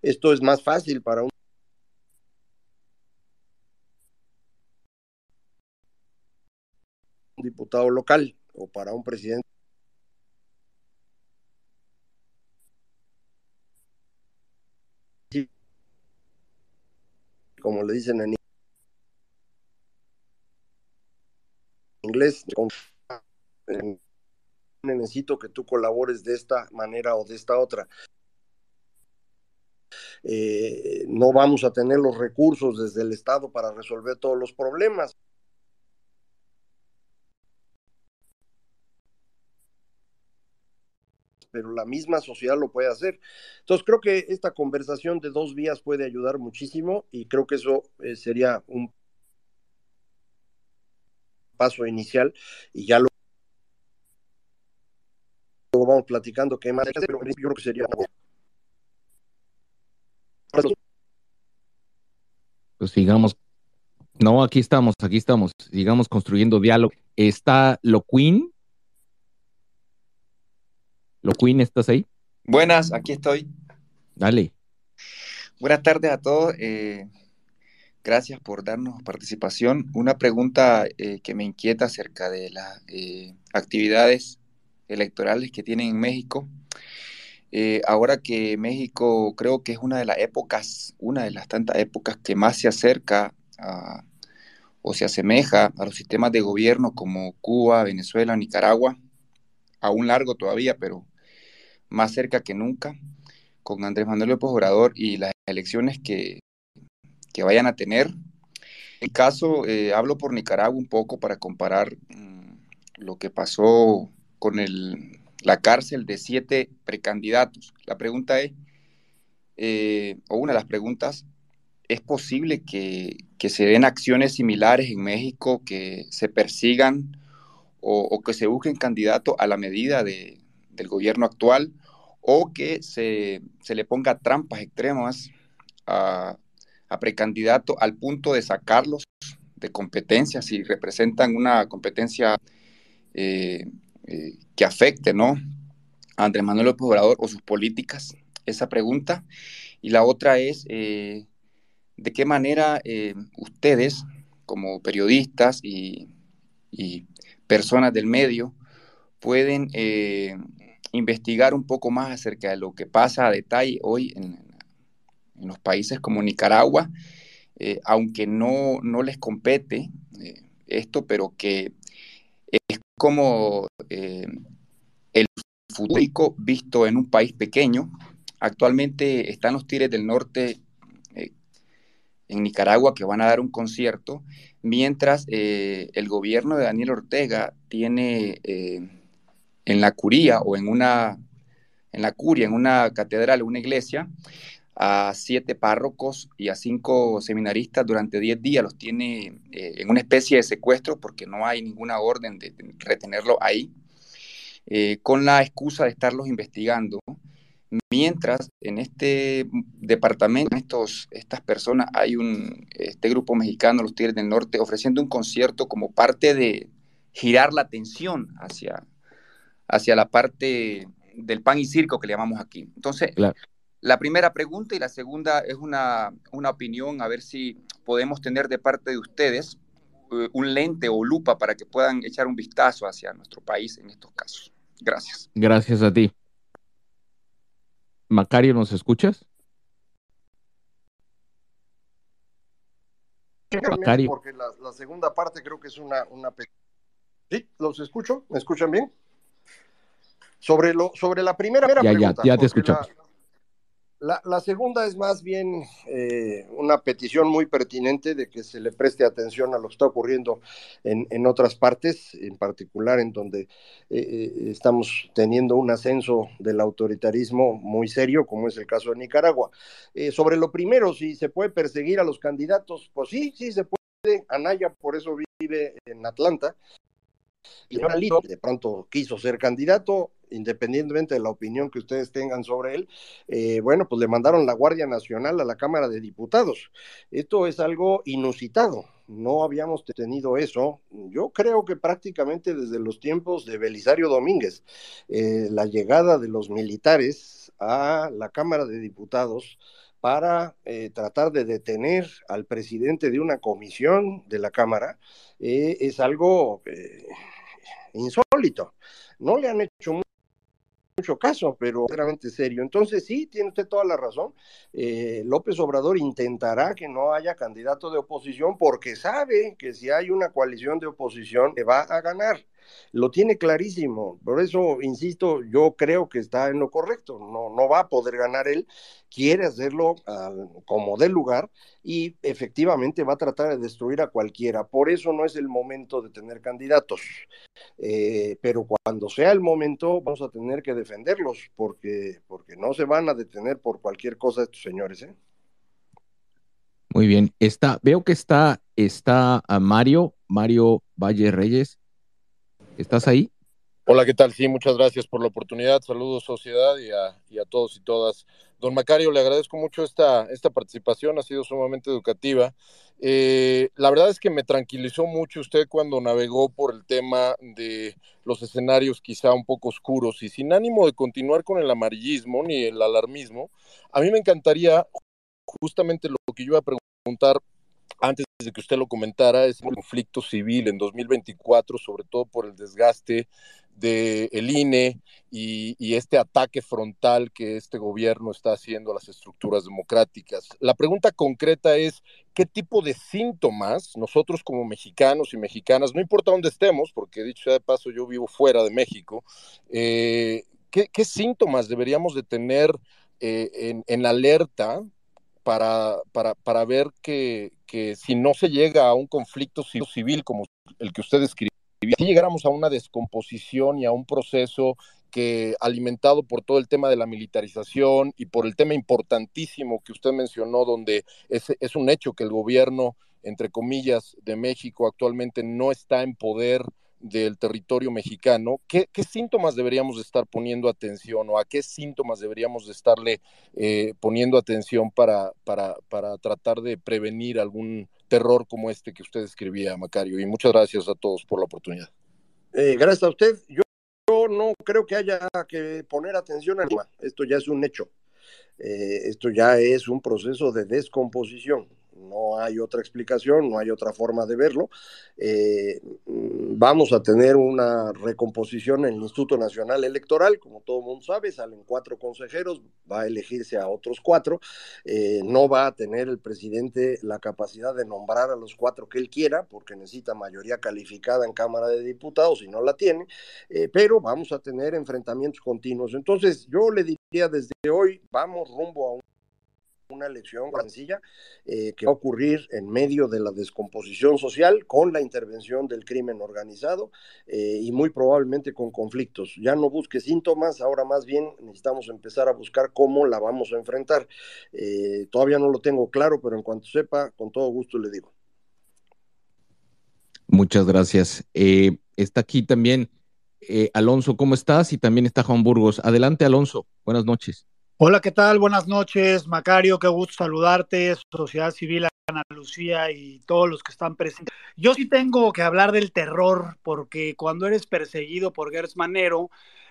Esto es más fácil para un diputado local o para un presidente. Como le dicen en inglés, necesito que tú colabores de esta manera o de esta otra. No vamos a tener los recursos desde el Estado para resolver todos los problemas. Pero la misma sociedad lo puede hacer. Entonces creo que esta conversación de 2 vías puede ayudar muchísimo y creo que eso sería un paso inicial y ya luego vamos platicando qué más, pero yo creo que sería. Pues sigamos. No, aquí estamos. Sigamos construyendo diálogo. Está Loquín. Loquín, ¿estás ahí? Buenas, aquí estoy. Dale. Buenas tardes a todos. Gracias por darnos participación. Una pregunta que me inquieta acerca de las actividades electorales que tienen en México. Ahora que México creo que es una de las tantas épocas que más se acerca o se asemeja a los sistemas de gobierno como Cuba, Venezuela, Nicaragua, aún largo todavía, pero más cerca que nunca, con Andrés Manuel López Obrador y las elecciones que vayan a tener. En mi caso, hablo por Nicaragua un poco para comparar lo que pasó con la cárcel de 7 precandidatos. La pregunta es, o una de las preguntas, ¿es posible que se den acciones similares en México, que se persigan o que se busquen candidatos a la medida del gobierno actual, o que se le ponga trampas extremas a precandidatos al punto de sacarlos de competencia si representan una competencia que afecte, ¿no?, a Andrés Manuel López Obrador o sus políticas? Esa pregunta. Y la otra es, ¿de qué manera ustedes, como periodistas y personas del medio, pueden investigar un poco más acerca de lo que pasa a detalle hoy en los países como Nicaragua, aunque no les compete esto, pero que es como el futuro visto en un país pequeño? Actualmente están los Tigres del Norte en Nicaragua, que van a dar un concierto, mientras el gobierno de Daniel Ortega tiene en la curia o en una catedral, una iglesia, a 7 párrocos y a 5 seminaristas durante 10 días. Los tiene en una especie de secuestro porque no hay ninguna orden de retenerlo ahí, con la excusa de estarlos investigando. Mientras en este departamento, estas personas, hay este grupo mexicano, los Tigres del Norte, ofreciendo un concierto como parte de girar la atención hacia la parte del pan y circo que le llamamos aquí. Entonces, claro, la primera pregunta, y la segunda es una opinión, a ver si podemos tener de parte de ustedes un lente o lupa para que puedan echar un vistazo hacia nuestro país en estos casos. Gracias. Gracias a ti. Macario, ¿nos escuchas? Macario. Porque la segunda parte creo que es una... ¿Sí? ¿Los escucho? ¿Me escuchan bien? Sobre la primera pregunta. Ya te escuchamos. La segunda es más bien una petición muy pertinente de que se le preste atención a lo que está ocurriendo en otras partes, en particular en donde estamos teniendo un ascenso del autoritarismo muy serio, como es el caso de Nicaragua. Sobre lo primero, si se puede perseguir a los candidatos, pues sí, sí se puede. Anaya por eso vive en Atlanta. Y de pronto quiso ser candidato, independientemente de la opinión que ustedes tengan sobre él, bueno, pues le mandaron la Guardia Nacional a la Cámara de Diputados. Esto es algo inusitado, no habíamos tenido eso, yo creo que prácticamente desde los tiempos de Belisario Domínguez, la llegada de los militares a la Cámara de Diputados para tratar de detener al presidente de una comisión de la Cámara, es algo insólito. No le han hecho mucho caso, pero verdaderamente serio. Entonces, sí, tiene usted toda la razón. López Obrador intentará que no haya candidato de oposición porque sabe que si hay una coalición de oposición, le va a ganar. Lo tiene clarísimo. Por eso, insisto, yo creo que está en lo correcto. No va a poder ganar él. Quiere hacerlo como dé lugar y efectivamente va a tratar de destruir a cualquiera. Por eso no es el momento de tener candidatos. Pero cuando sea el momento vamos a tener que defenderlos porque no se van a detener por cualquier cosa estos señores, ¿eh? Muy bien, veo que está a Mario Valle Reyes. ¿Estás ahí? Hola, ¿qué tal? Sí, muchas gracias por la oportunidad. Saludos, sociedad, y a todos y todas. Don Macario, le agradezco mucho esta participación, ha sido sumamente educativa. La verdad es que me tranquilizó mucho usted cuando navegó por el tema de los escenarios quizá un poco oscuros y sin ánimo de continuar con el amarillismo ni el alarmismo. A mí me encantaría justamente lo que yo iba a preguntar antes de que usted lo comentara, es el conflicto civil en 2024, sobre todo por el desgaste del INE y este ataque frontal que este gobierno está haciendo a las estructuras democráticas. La pregunta concreta es, ¿qué tipo de síntomas nosotros como mexicanos y mexicanas, no importa dónde estemos, porque dicho sea de paso yo vivo fuera de México, ¿qué síntomas deberíamos de tener en alerta para ver que si no se llega a un conflicto civil como el que usted describía, si llegáramos a una descomposición y a un proceso que, alimentado por todo el tema de la militarización y por el tema importantísimo que usted mencionó, donde es un hecho que el gobierno, entre comillas, de México actualmente no está en poder del territorio mexicano, ¿qué síntomas deberíamos de estar poniendo atención o a qué síntomas deberíamos de estarle poniendo atención para tratar de prevenir algún terror como este que usted describía, Macario? Y muchas gracias a todos por la oportunidad. Gracias a usted. Yo no creo que haya que poner atención a nada. Esto ya es un hecho. Esto ya es un proceso de descomposición. No hay otra explicación, no hay otra forma de verlo. Vamos a tener una recomposición en el Instituto Nacional Electoral, como todo el mundo sabe, salen 4 consejeros, va a elegirse a otros 4, no va a tener el presidente la capacidad de nombrar a los 4 que él quiera, porque necesita mayoría calificada en Cámara de Diputados y no la tiene, pero vamos a tener enfrentamientos continuos. Entonces yo le diría desde hoy, vamos rumbo a una elección sencilla que va a ocurrir en medio de la descomposición social con la intervención del crimen organizado y muy probablemente con conflictos. Ya no busque síntomas, ahora más bien necesitamos empezar a buscar cómo la vamos a enfrentar. Todavía no lo tengo claro, pero en cuanto sepa, con todo gusto le digo. Muchas gracias. Está aquí también Alonso, ¿cómo estás? Y también está Juan Burgos. Adelante, Alonso. Buenas noches. Hola, ¿qué tal? Buenas noches, Macario, qué gusto saludarte, Sociedad Civil, Ana Lucía y todos los que están presentes. Yo sí tengo que hablar del terror, porque cuando eres perseguido por Gertz Manero,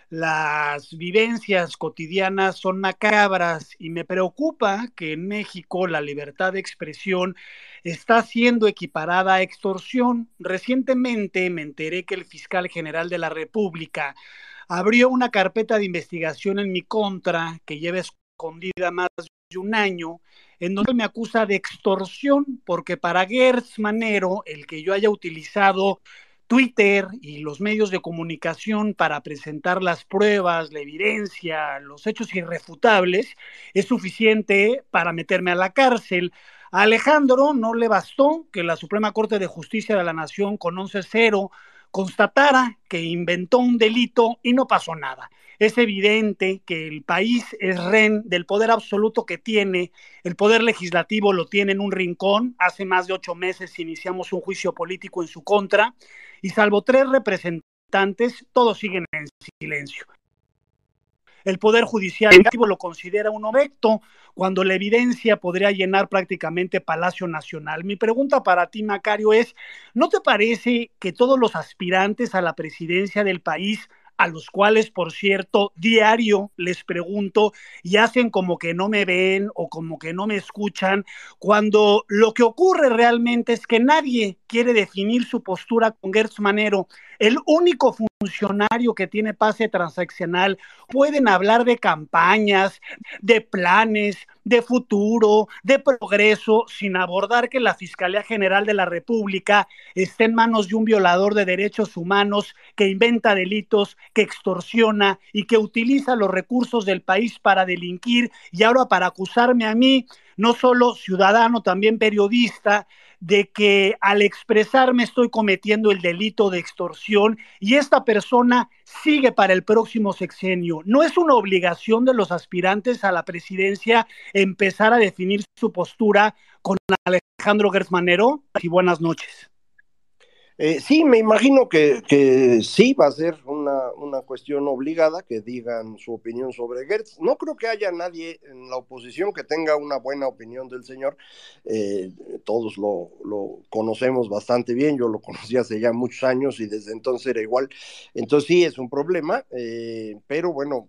las vivencias cotidianas son macabras y me preocupa que en México la libertad de expresión está siendo equiparada a extorsión. Recientemente me enteré que el fiscal general de la República abrió una carpeta de investigación en mi contra que lleva escondida más de un año, en donde me acusa de extorsión, porque para Gertz Manero, el que yo haya utilizado Twitter y los medios de comunicación para presentar las pruebas, la evidencia, los hechos irrefutables, es suficiente para meterme a la cárcel. A Alejandro no le bastó que la Suprema Corte de Justicia de la Nación con 11-0 constatara que inventó un delito y no pasó nada. Es evidente que el país es rehén del poder absoluto que tiene. El poder legislativo lo tiene en un rincón. Hace más de 8 meses iniciamos un juicio político en su contra y salvo 3 representantes, todos siguen en silencio. El Poder Judicial lo considera un objeto cuando la evidencia podría llenar prácticamente Palacio Nacional. Mi pregunta para ti, Macario, es, ¿no te parece que todos los aspirantes a la presidencia del país, a los cuales, por cierto, diario les pregunto y hacen como que no me ven o como que no me escuchan, cuando lo que ocurre realmente es que nadie quiere definir su postura con Gertz Manero, el único funcionario que tiene pase transaccional? Pueden hablar de campañas, de planes, de futuro, de progreso, sin abordar que la Fiscalía General de la República está en manos de un violador de derechos humanos que inventa delitos, que extorsiona y que utiliza los recursos del país para delinquir y ahora para acusarme a mí, no solo ciudadano, también periodista, de que al expresarme estoy cometiendo el delito de extorsión y esta persona sigue para el próximo sexenio. ¿No es una obligación de los aspirantes a la presidencia empezar a definir su postura con Alejandro Gertz Manero? Y buenas noches. Sí, me imagino que sí va a ser una cuestión obligada que digan su opinión sobre Gertz. No creo que haya nadie en la oposición que tenga una buena opinión del señor. Todos lo conocemos bastante bien, yo lo conocí hace ya muchos años y desde entonces era igual. Entonces sí es un problema, pero bueno,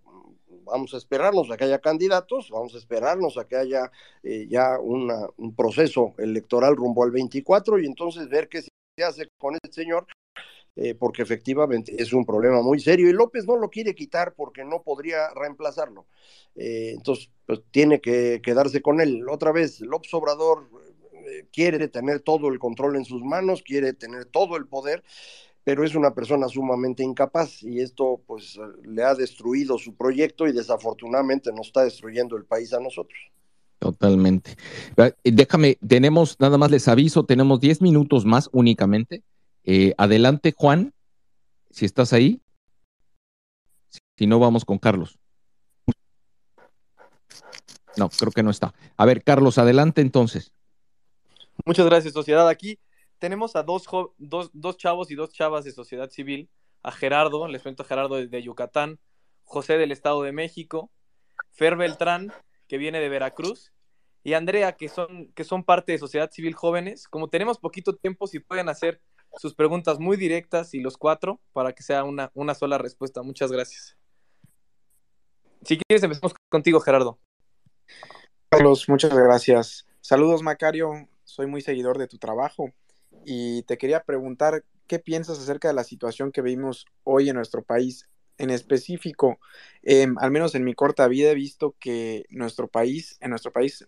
vamos a esperarnos a que haya candidatos, vamos a esperarnos a que haya ya un proceso electoral rumbo al 24 y entonces ver qué se hace con este señor, porque efectivamente es un problema muy serio y López no lo quiere quitar porque no podría reemplazarlo. Entonces, pues tiene que quedarse con él. Otra vez, López Obrador quiere tener todo el control en sus manos, quiere tener todo el poder, pero es una persona sumamente incapaz y esto pues le ha destruido su proyecto y desafortunadamente nos está destruyendo el país a nosotros. Totalmente. Déjame, tenemos, nada más les aviso, tenemos 10 minutos más únicamente. Adelante, Juan, si estás ahí. Si no, vamos con Carlos. No, creo que no está. A ver, Carlos, adelante entonces. Muchas gracias, sociedad. Aquí tenemos a dos chavos y 2 chavas de sociedad civil. A Gerardo, les cuento a Gerardo de Yucatán, José del Estado de México, Fer Beltrán, que viene de Veracruz, y Andrea, que son parte de Sociedad Civil Jóvenes. Como tenemos poquito tiempo, si pueden hacer sus preguntas muy directas y los 4 para que sea una sola respuesta. Muchas gracias. Si quieres, empezamos contigo, Gerardo. Carlos, muchas gracias. Saludos, Macario. Soy muy seguidor de tu trabajo y te quería preguntar qué piensas acerca de la situación que vivimos hoy en nuestro país. En específico, al menos en mi corta vida he visto que en nuestro país,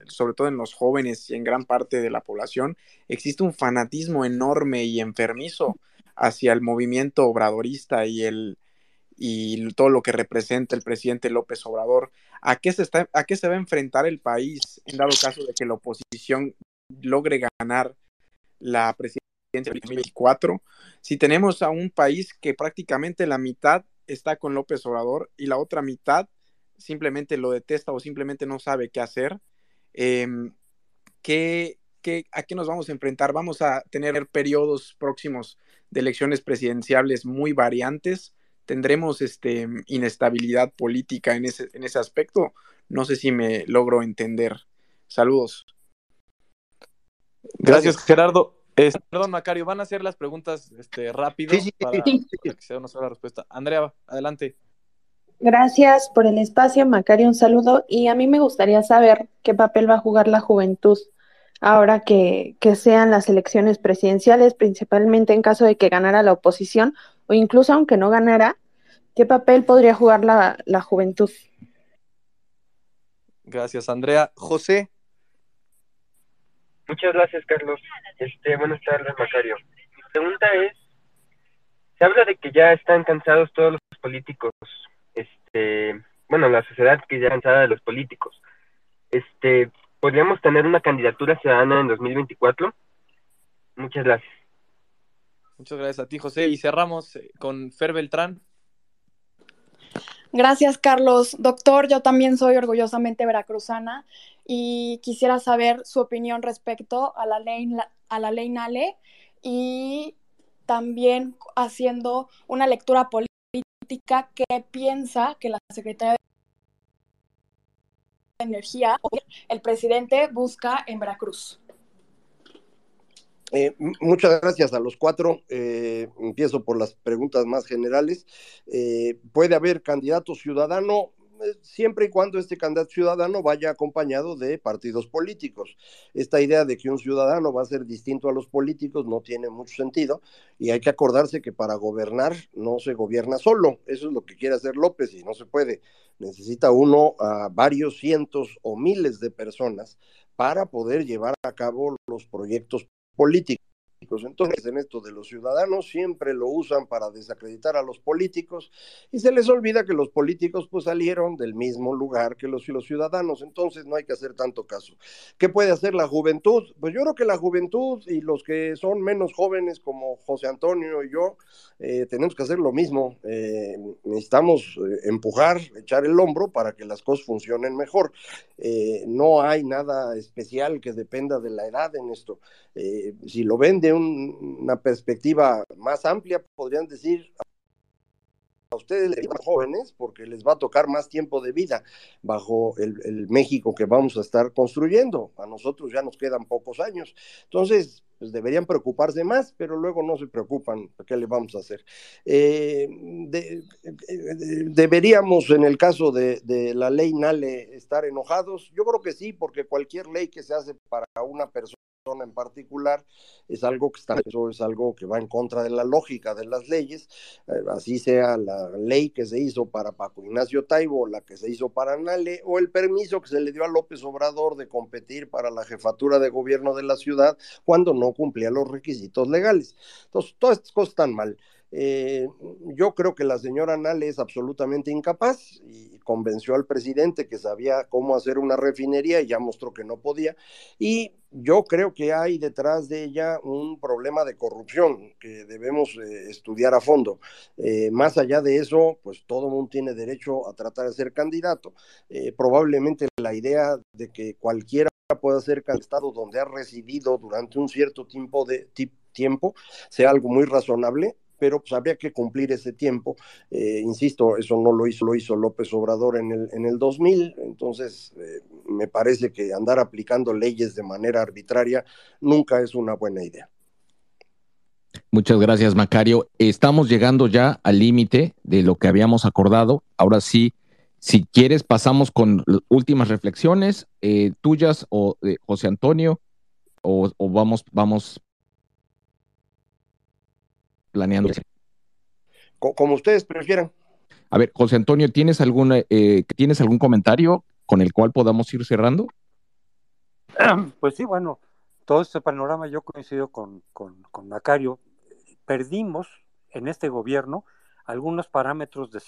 sobre todo en los jóvenes y en gran parte de la población, existe un fanatismo enorme y enfermizo hacia el movimiento obradorista y todo lo que representa el presidente López Obrador. ¿A qué se va a enfrentar el país en dado caso de que la oposición logre ganar la presidencia del 2024? Si tenemos a un país que prácticamente la mitad está con López Obrador y la otra mitad simplemente lo detesta o simplemente no sabe qué hacer, ¿a qué nos vamos a enfrentar? Vamos a tener periodos próximos de elecciones presidenciales muy variantes, tendremos inestabilidad política en ese aspecto. No sé si me logro entender. Saludos. Gracias, Gerardo. Perdón, Macario, van a hacer las preguntas rápido para que sea una sola respuesta. Andrea, adelante. Gracias por el espacio, Macario, un saludo. Y a mí me gustaría saber qué papel va a jugar la juventud ahora que sean las elecciones presidenciales, principalmente en caso de que ganara la oposición, o incluso aunque no ganara, ¿qué papel podría jugar la juventud? Gracias, Andrea. José. Muchas gracias, Carlos. Buenas tardes, Macario. Mi pregunta es, Se habla de que ya están cansados todos los políticos, bueno, la sociedad que ya está cansada de los políticos. ¿Podríamos tener una candidatura ciudadana en 2024? Muchas gracias. Muchas gracias a ti, José. Y cerramos con Fer Beltrán. Gracias, Carlos. Doctor, yo también soy orgullosamente veracruzana y quisiera saber su opinión respecto a la ley NALE y también haciendo una lectura política, ¿qué piensa que la Secretaría de Energía, el presidente, busca en Veracruz? Muchas gracias a los cuatro. Empiezo por las preguntas más generales. ¿Puede haber candidato ciudadano? Siempre y cuando este candidato ciudadano vaya acompañado de partidos políticos. Esta idea de que un ciudadano va a ser distinto a los políticos no tiene mucho sentido, y hay que acordarse que para gobernar no se gobierna solo. Eso es lo que quiere hacer López y no se puede. Necesita uno a varios cientos o miles de personas para poder llevar a cabo los proyectos políticos. Entonces, en esto de los ciudadanos siempre lo usan para desacreditar a los políticos y se les olvida que los políticos pues salieron del mismo lugar que los ciudadanos. Entonces no hay que hacer tanto caso. ¿Qué puede hacer la juventud? Pues yo creo que la juventud y los que son menos jóvenes como José Antonio y yo tenemos que hacer lo mismo. Necesitamos empujar, echar el hombro para que las cosas funcionen mejor. No hay nada especial que dependa de la edad en esto. Si lo ven de una perspectiva más amplia, podrían decir a ustedes más jóvenes, porque les va a tocar más tiempo de vida bajo el México que vamos a estar construyendo. A nosotros ya nos quedan pocos años. Entonces, pues deberían preocuparse más, pero luego no se preocupan. ¿Qué le vamos a hacer? ¿Deberíamos, en el caso de la ley NALE, estar enojados? Yo creo que sí, porque cualquier ley que se hace para una persona en particular es algo es algo que va en contra de la lógica de las leyes, así sea la ley que se hizo para Paco Ignacio Taibo, la que se hizo para NALE, o el permiso que se le dio a López Obrador de competir para la jefatura de gobierno de la ciudad cuando no cumplía los requisitos legales. Entonces, todas estas cosas están mal. Yo creo que la señora NALE es absolutamente incapaz y convenció al presidente que sabía cómo hacer una refinería y ya mostró que no podía, y yo creo que hay detrás de ella un problema de corrupción que debemos estudiar a fondo. Más allá de eso, pues todo mundo tiene derecho a tratar de ser candidato. Probablemente la idea de que cualquiera pueda ser candidato donde ha residido durante un cierto tiempo sea algo muy razonable, pero pues habría que cumplir ese tiempo. Insisto, eso no lo hizo López Obrador en el 2000, entonces me parece que andar aplicando leyes de manera arbitraria nunca es una buena idea. Muchas gracias, Macario. Estamos llegando ya al límite de lo que habíamos acordado. Ahora sí, si quieres, pasamos con últimas reflexiones tuyas o de José Antonio, o vamos planeando. Como ustedes prefieran. A ver, José Antonio, ¿tienes algún comentario con el cual podamos ir cerrando? Pues sí, bueno, todo este panorama yo coincido con Macario. Perdimos en este gobierno algunos parámetros de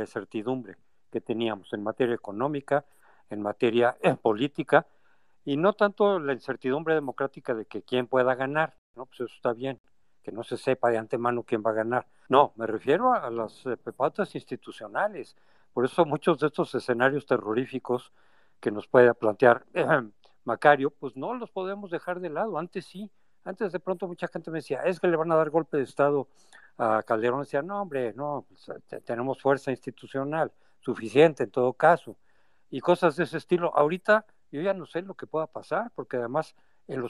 certidumbre que teníamos en materia económica, en materia política, y no tanto la incertidumbre democrática de que quién pueda ganar, ¿no? Pues eso está bien, que no se sepa de antemano quién va a ganar. No, me refiero a las pautas institucionales. Por eso muchos de estos escenarios terroríficos que nos puede plantear Macario, pues no los podemos dejar de lado. Antes sí, antes de pronto mucha gente me decía, es que le van a dar golpe de Estado a Calderón. Decía, no hombre, no, pues, tenemos fuerza institucional suficiente en todo caso, y cosas de ese estilo. Ahorita yo ya no sé lo que pueda pasar, porque además en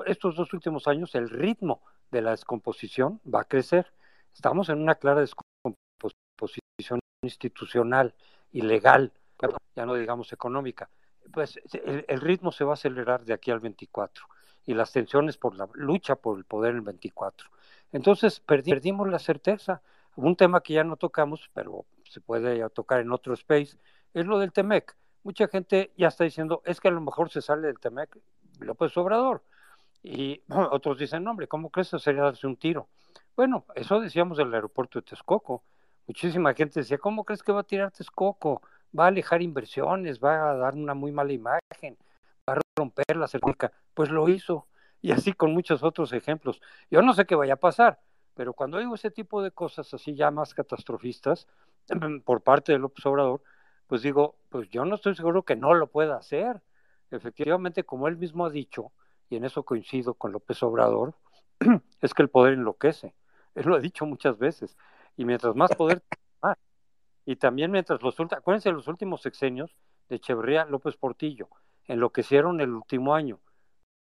estos 2 últimos años el ritmo de la descomposición va a crecer. Estamos en una clara descomposición institucional y legal, ya no digamos económica. Pues el ritmo se va a acelerar de aquí al 24, y las tensiones por la lucha por el poder en el 24. Entonces perdimos la certeza. Un tema que ya no tocamos, pero se puede tocar en otro space, es lo del TEMEC. Mucha gente ya está diciendo, es que a lo mejor se sale del TEMEC López Obrador. Y otros dicen, no, hombre, ¿cómo crees que sería darse un tiro? Bueno, eso decíamos del aeropuerto de Texcoco. Muchísima gente decía, ¿cómo crees que va a tirar Texcoco? Va a alejar inversiones, va a dar una muy mala imagen, va a romper la cerca. Pues lo hizo, y así con muchos otros ejemplos. Yo no sé qué vaya a pasar, pero cuando digo ese tipo de cosas así ya más catastrofistas por parte de López Obrador, pues digo, pues yo no estoy seguro que no lo pueda hacer. Efectivamente, como él mismo ha dicho, y en eso coincido con López Obrador, es que el poder enloquece. Él lo ha dicho muchas veces. Y mientras más poder, más. Y también mientras acuérdense de los últimos sexenios de Echeverría López Portillo, enloquecieron el último año.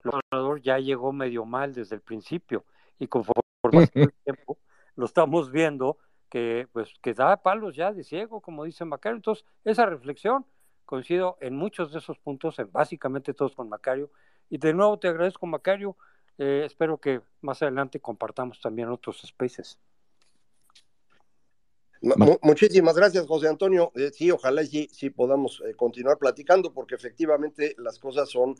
López Obrador ya llegó medio mal desde el principio, y conforme pasa el tiempo, lo estamos viendo que da palos ya de ciego, como dice Macario. Entonces, esa reflexión, coincido en muchos de esos puntos, en básicamente todos con Macario, y de nuevo te agradezco, Macario. Espero que más adelante compartamos también otros spaces. Muchísimas gracias, José Antonio. Sí, ojalá y sí podamos continuar platicando, porque efectivamente las cosas son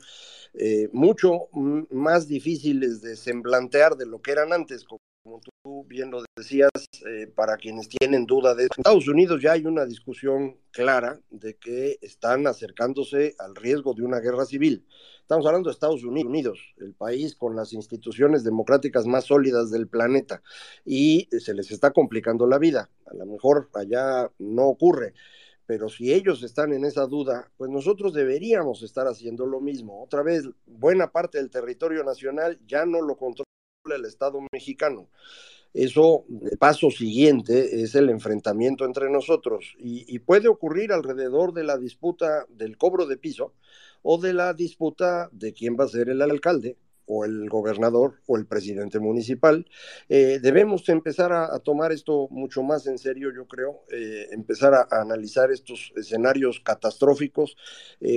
mucho más difíciles de semblantear de lo que eran antes, como tú bien lo decías, para quienes tienen duda de eso. En Estados Unidos ya hay una discusión clara de que están acercándose al riesgo de una guerra civil. Estamos hablando de Estados Unidos, el país con las instituciones democráticas más sólidas del planeta, y se les está complicando la vida. A lo mejor allá no ocurre, pero si ellos están en esa duda, pues nosotros deberíamos estar haciendo lo mismo. Otra vez, buena parte del territorio nacional ya no lo controla el Estado mexicano. Eso, el paso siguiente es el enfrentamiento entre nosotros, y puede ocurrir alrededor de la disputa del cobro de piso o de la disputa de quién va a ser el alcalde o el gobernador o el presidente municipal. Debemos empezar a tomar esto mucho más en serio, yo creo, empezar a analizar estos escenarios catastróficos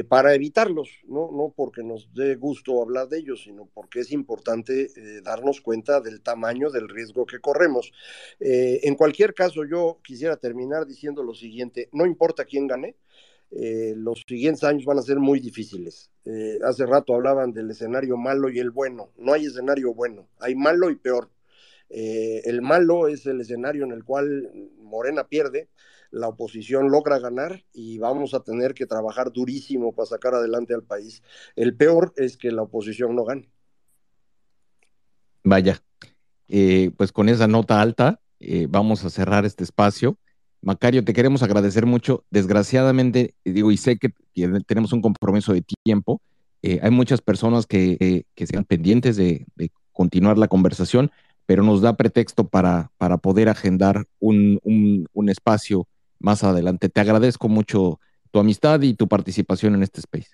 para evitarlos, no porque nos dé gusto hablar de ellos, sino porque es importante darnos cuenta del tamaño del riesgo que corremos. En cualquier caso, yo quisiera terminar diciendo lo siguiente: no importa quién gane, los siguientes años van a ser muy difíciles. Hace rato hablaban del escenario malo y el bueno. No hay escenario bueno, hay malo y peor. El malo es el escenario en el cual Morena pierde, la oposición logra ganar y vamos a tener que trabajar durísimo para sacar adelante al país. El peor es que la oposición no gane. Vaya, pues con esa nota alta vamos a cerrar este espacio. Macario, te queremos agradecer mucho. Desgraciadamente, digo, y sé que tenemos un compromiso de tiempo, hay muchas personas que sean pendientes de continuar la conversación, pero nos da pretexto para poder agendar un espacio más adelante. Te agradezco mucho tu amistad y tu participación en este space.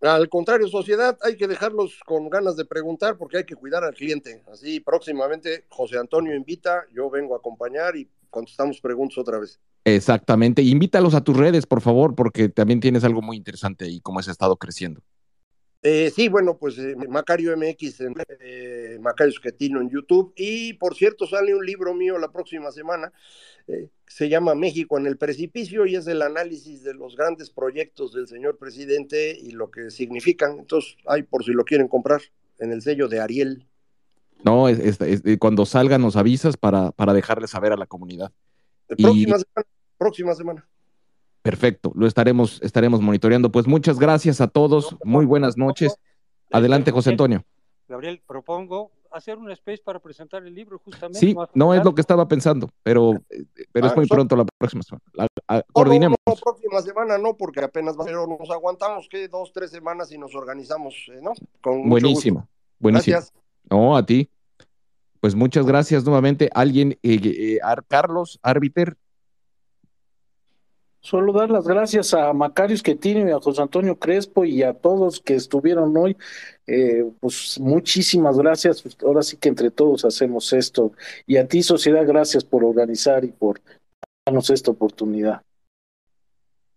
Al contrario, sociedad, hay que dejarlos con ganas de preguntar porque hay que cuidar al cliente. Así próximamente José Antonio invita, yo vengo a acompañar y contestamos preguntas otra vez. Exactamente. Invítalos a tus redes, por favor, porque también tienes algo muy interesante ahí, cómo has estado creciendo. Sí, bueno, pues Macario MX, Macario Schettino en YouTube, y por cierto sale un libro mío la próxima semana, se llama México en el precipicio, y es el análisis de los grandes proyectos del señor presidente y lo que significan. Entonces, hay por si lo quieren comprar, en el sello de Ariel. No, cuando salga nos avisas para dejarle saber a la comunidad. Próxima semana. Perfecto, lo estaremos monitoreando. Pues muchas gracias a todos, muy buenas noches. Adelante, José Antonio. Gabriel, propongo hacer un space para presentar el libro justamente. Sí, no es lo que estaba pensando, pero es muy pronto la próxima semana. Coordinemos. No, próxima semana no, porque apenas nos aguantamos, ¿qué? 2, 3 semanas y nos organizamos, ¿no? Con mucho buenísimo, gusto. Buenísimo. Gracias. No, a ti. Pues muchas gracias nuevamente. ¿Alguien, Carlos, árbiter? Solo dar las gracias a Macario Schettino y a José Antonio Crespo y a todos que estuvieron hoy. Pues muchísimas gracias. Ahora sí que entre todos hacemos esto. Y a ti, sociedad, gracias por organizar y por darnos esta oportunidad.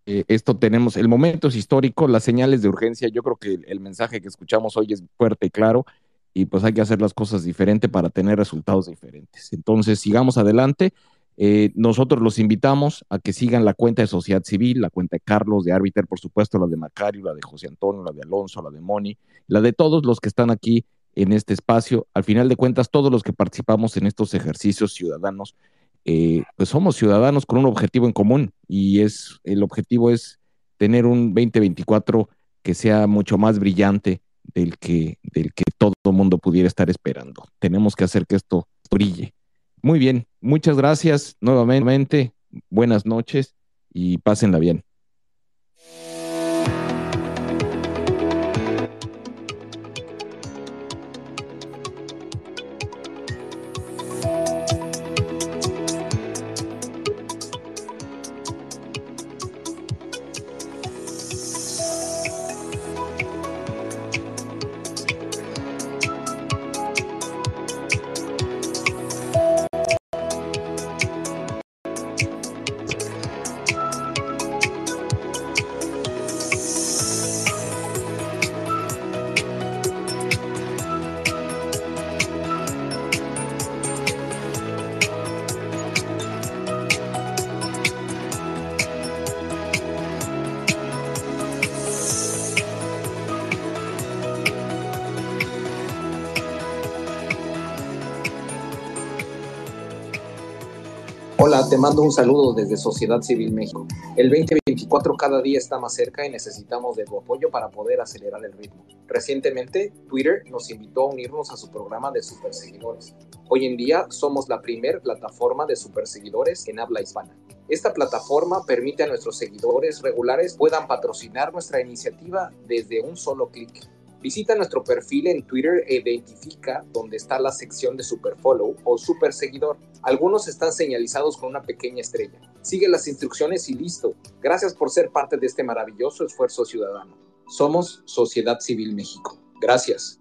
Esto tenemos, el momento es histórico, las señales de urgencia. Yo creo que el mensaje que escuchamos hoy es fuerte y claro, y pues hay que hacer las cosas diferente para tener resultados diferentes. Entonces, sigamos adelante. Nosotros los invitamos a que sigan la cuenta de Sociedad Civil, la cuenta de Carlos, de Árbiter, por supuesto, la de Macario, la de José Antonio, la de Alonso, la de Moni, la de todos los que están aquí en este espacio. Al final de cuentas, todos los que participamos en estos ejercicios ciudadanos, pues somos ciudadanos con un objetivo en común, y el objetivo es tener un 2024 que sea mucho más brillante del que todo el mundo pudiera estar esperando. Tenemos que hacer que esto brille. Muy bien, muchas gracias nuevamente, buenas noches y pásenla bien. Hola, te mando un saludo desde Sociedad Civil México. El 2024 cada día está más cerca y necesitamos de tu apoyo para poder acelerar el ritmo. Recientemente, Twitter nos invitó a unirnos a su programa de superseguidores. Hoy en día somos la primer plataforma de superseguidores en habla hispana. Esta plataforma permite a nuestros seguidores regulares puedan patrocinar nuestra iniciativa desde un solo clic. Visita nuestro perfil en Twitter e identifica dónde está la sección de Superfollow o Super Seguidor. Algunos están señalizados con una pequeña estrella. Sigue las instrucciones y listo. Gracias por ser parte de este maravilloso esfuerzo ciudadano. Somos Sociedad Civil México. Gracias.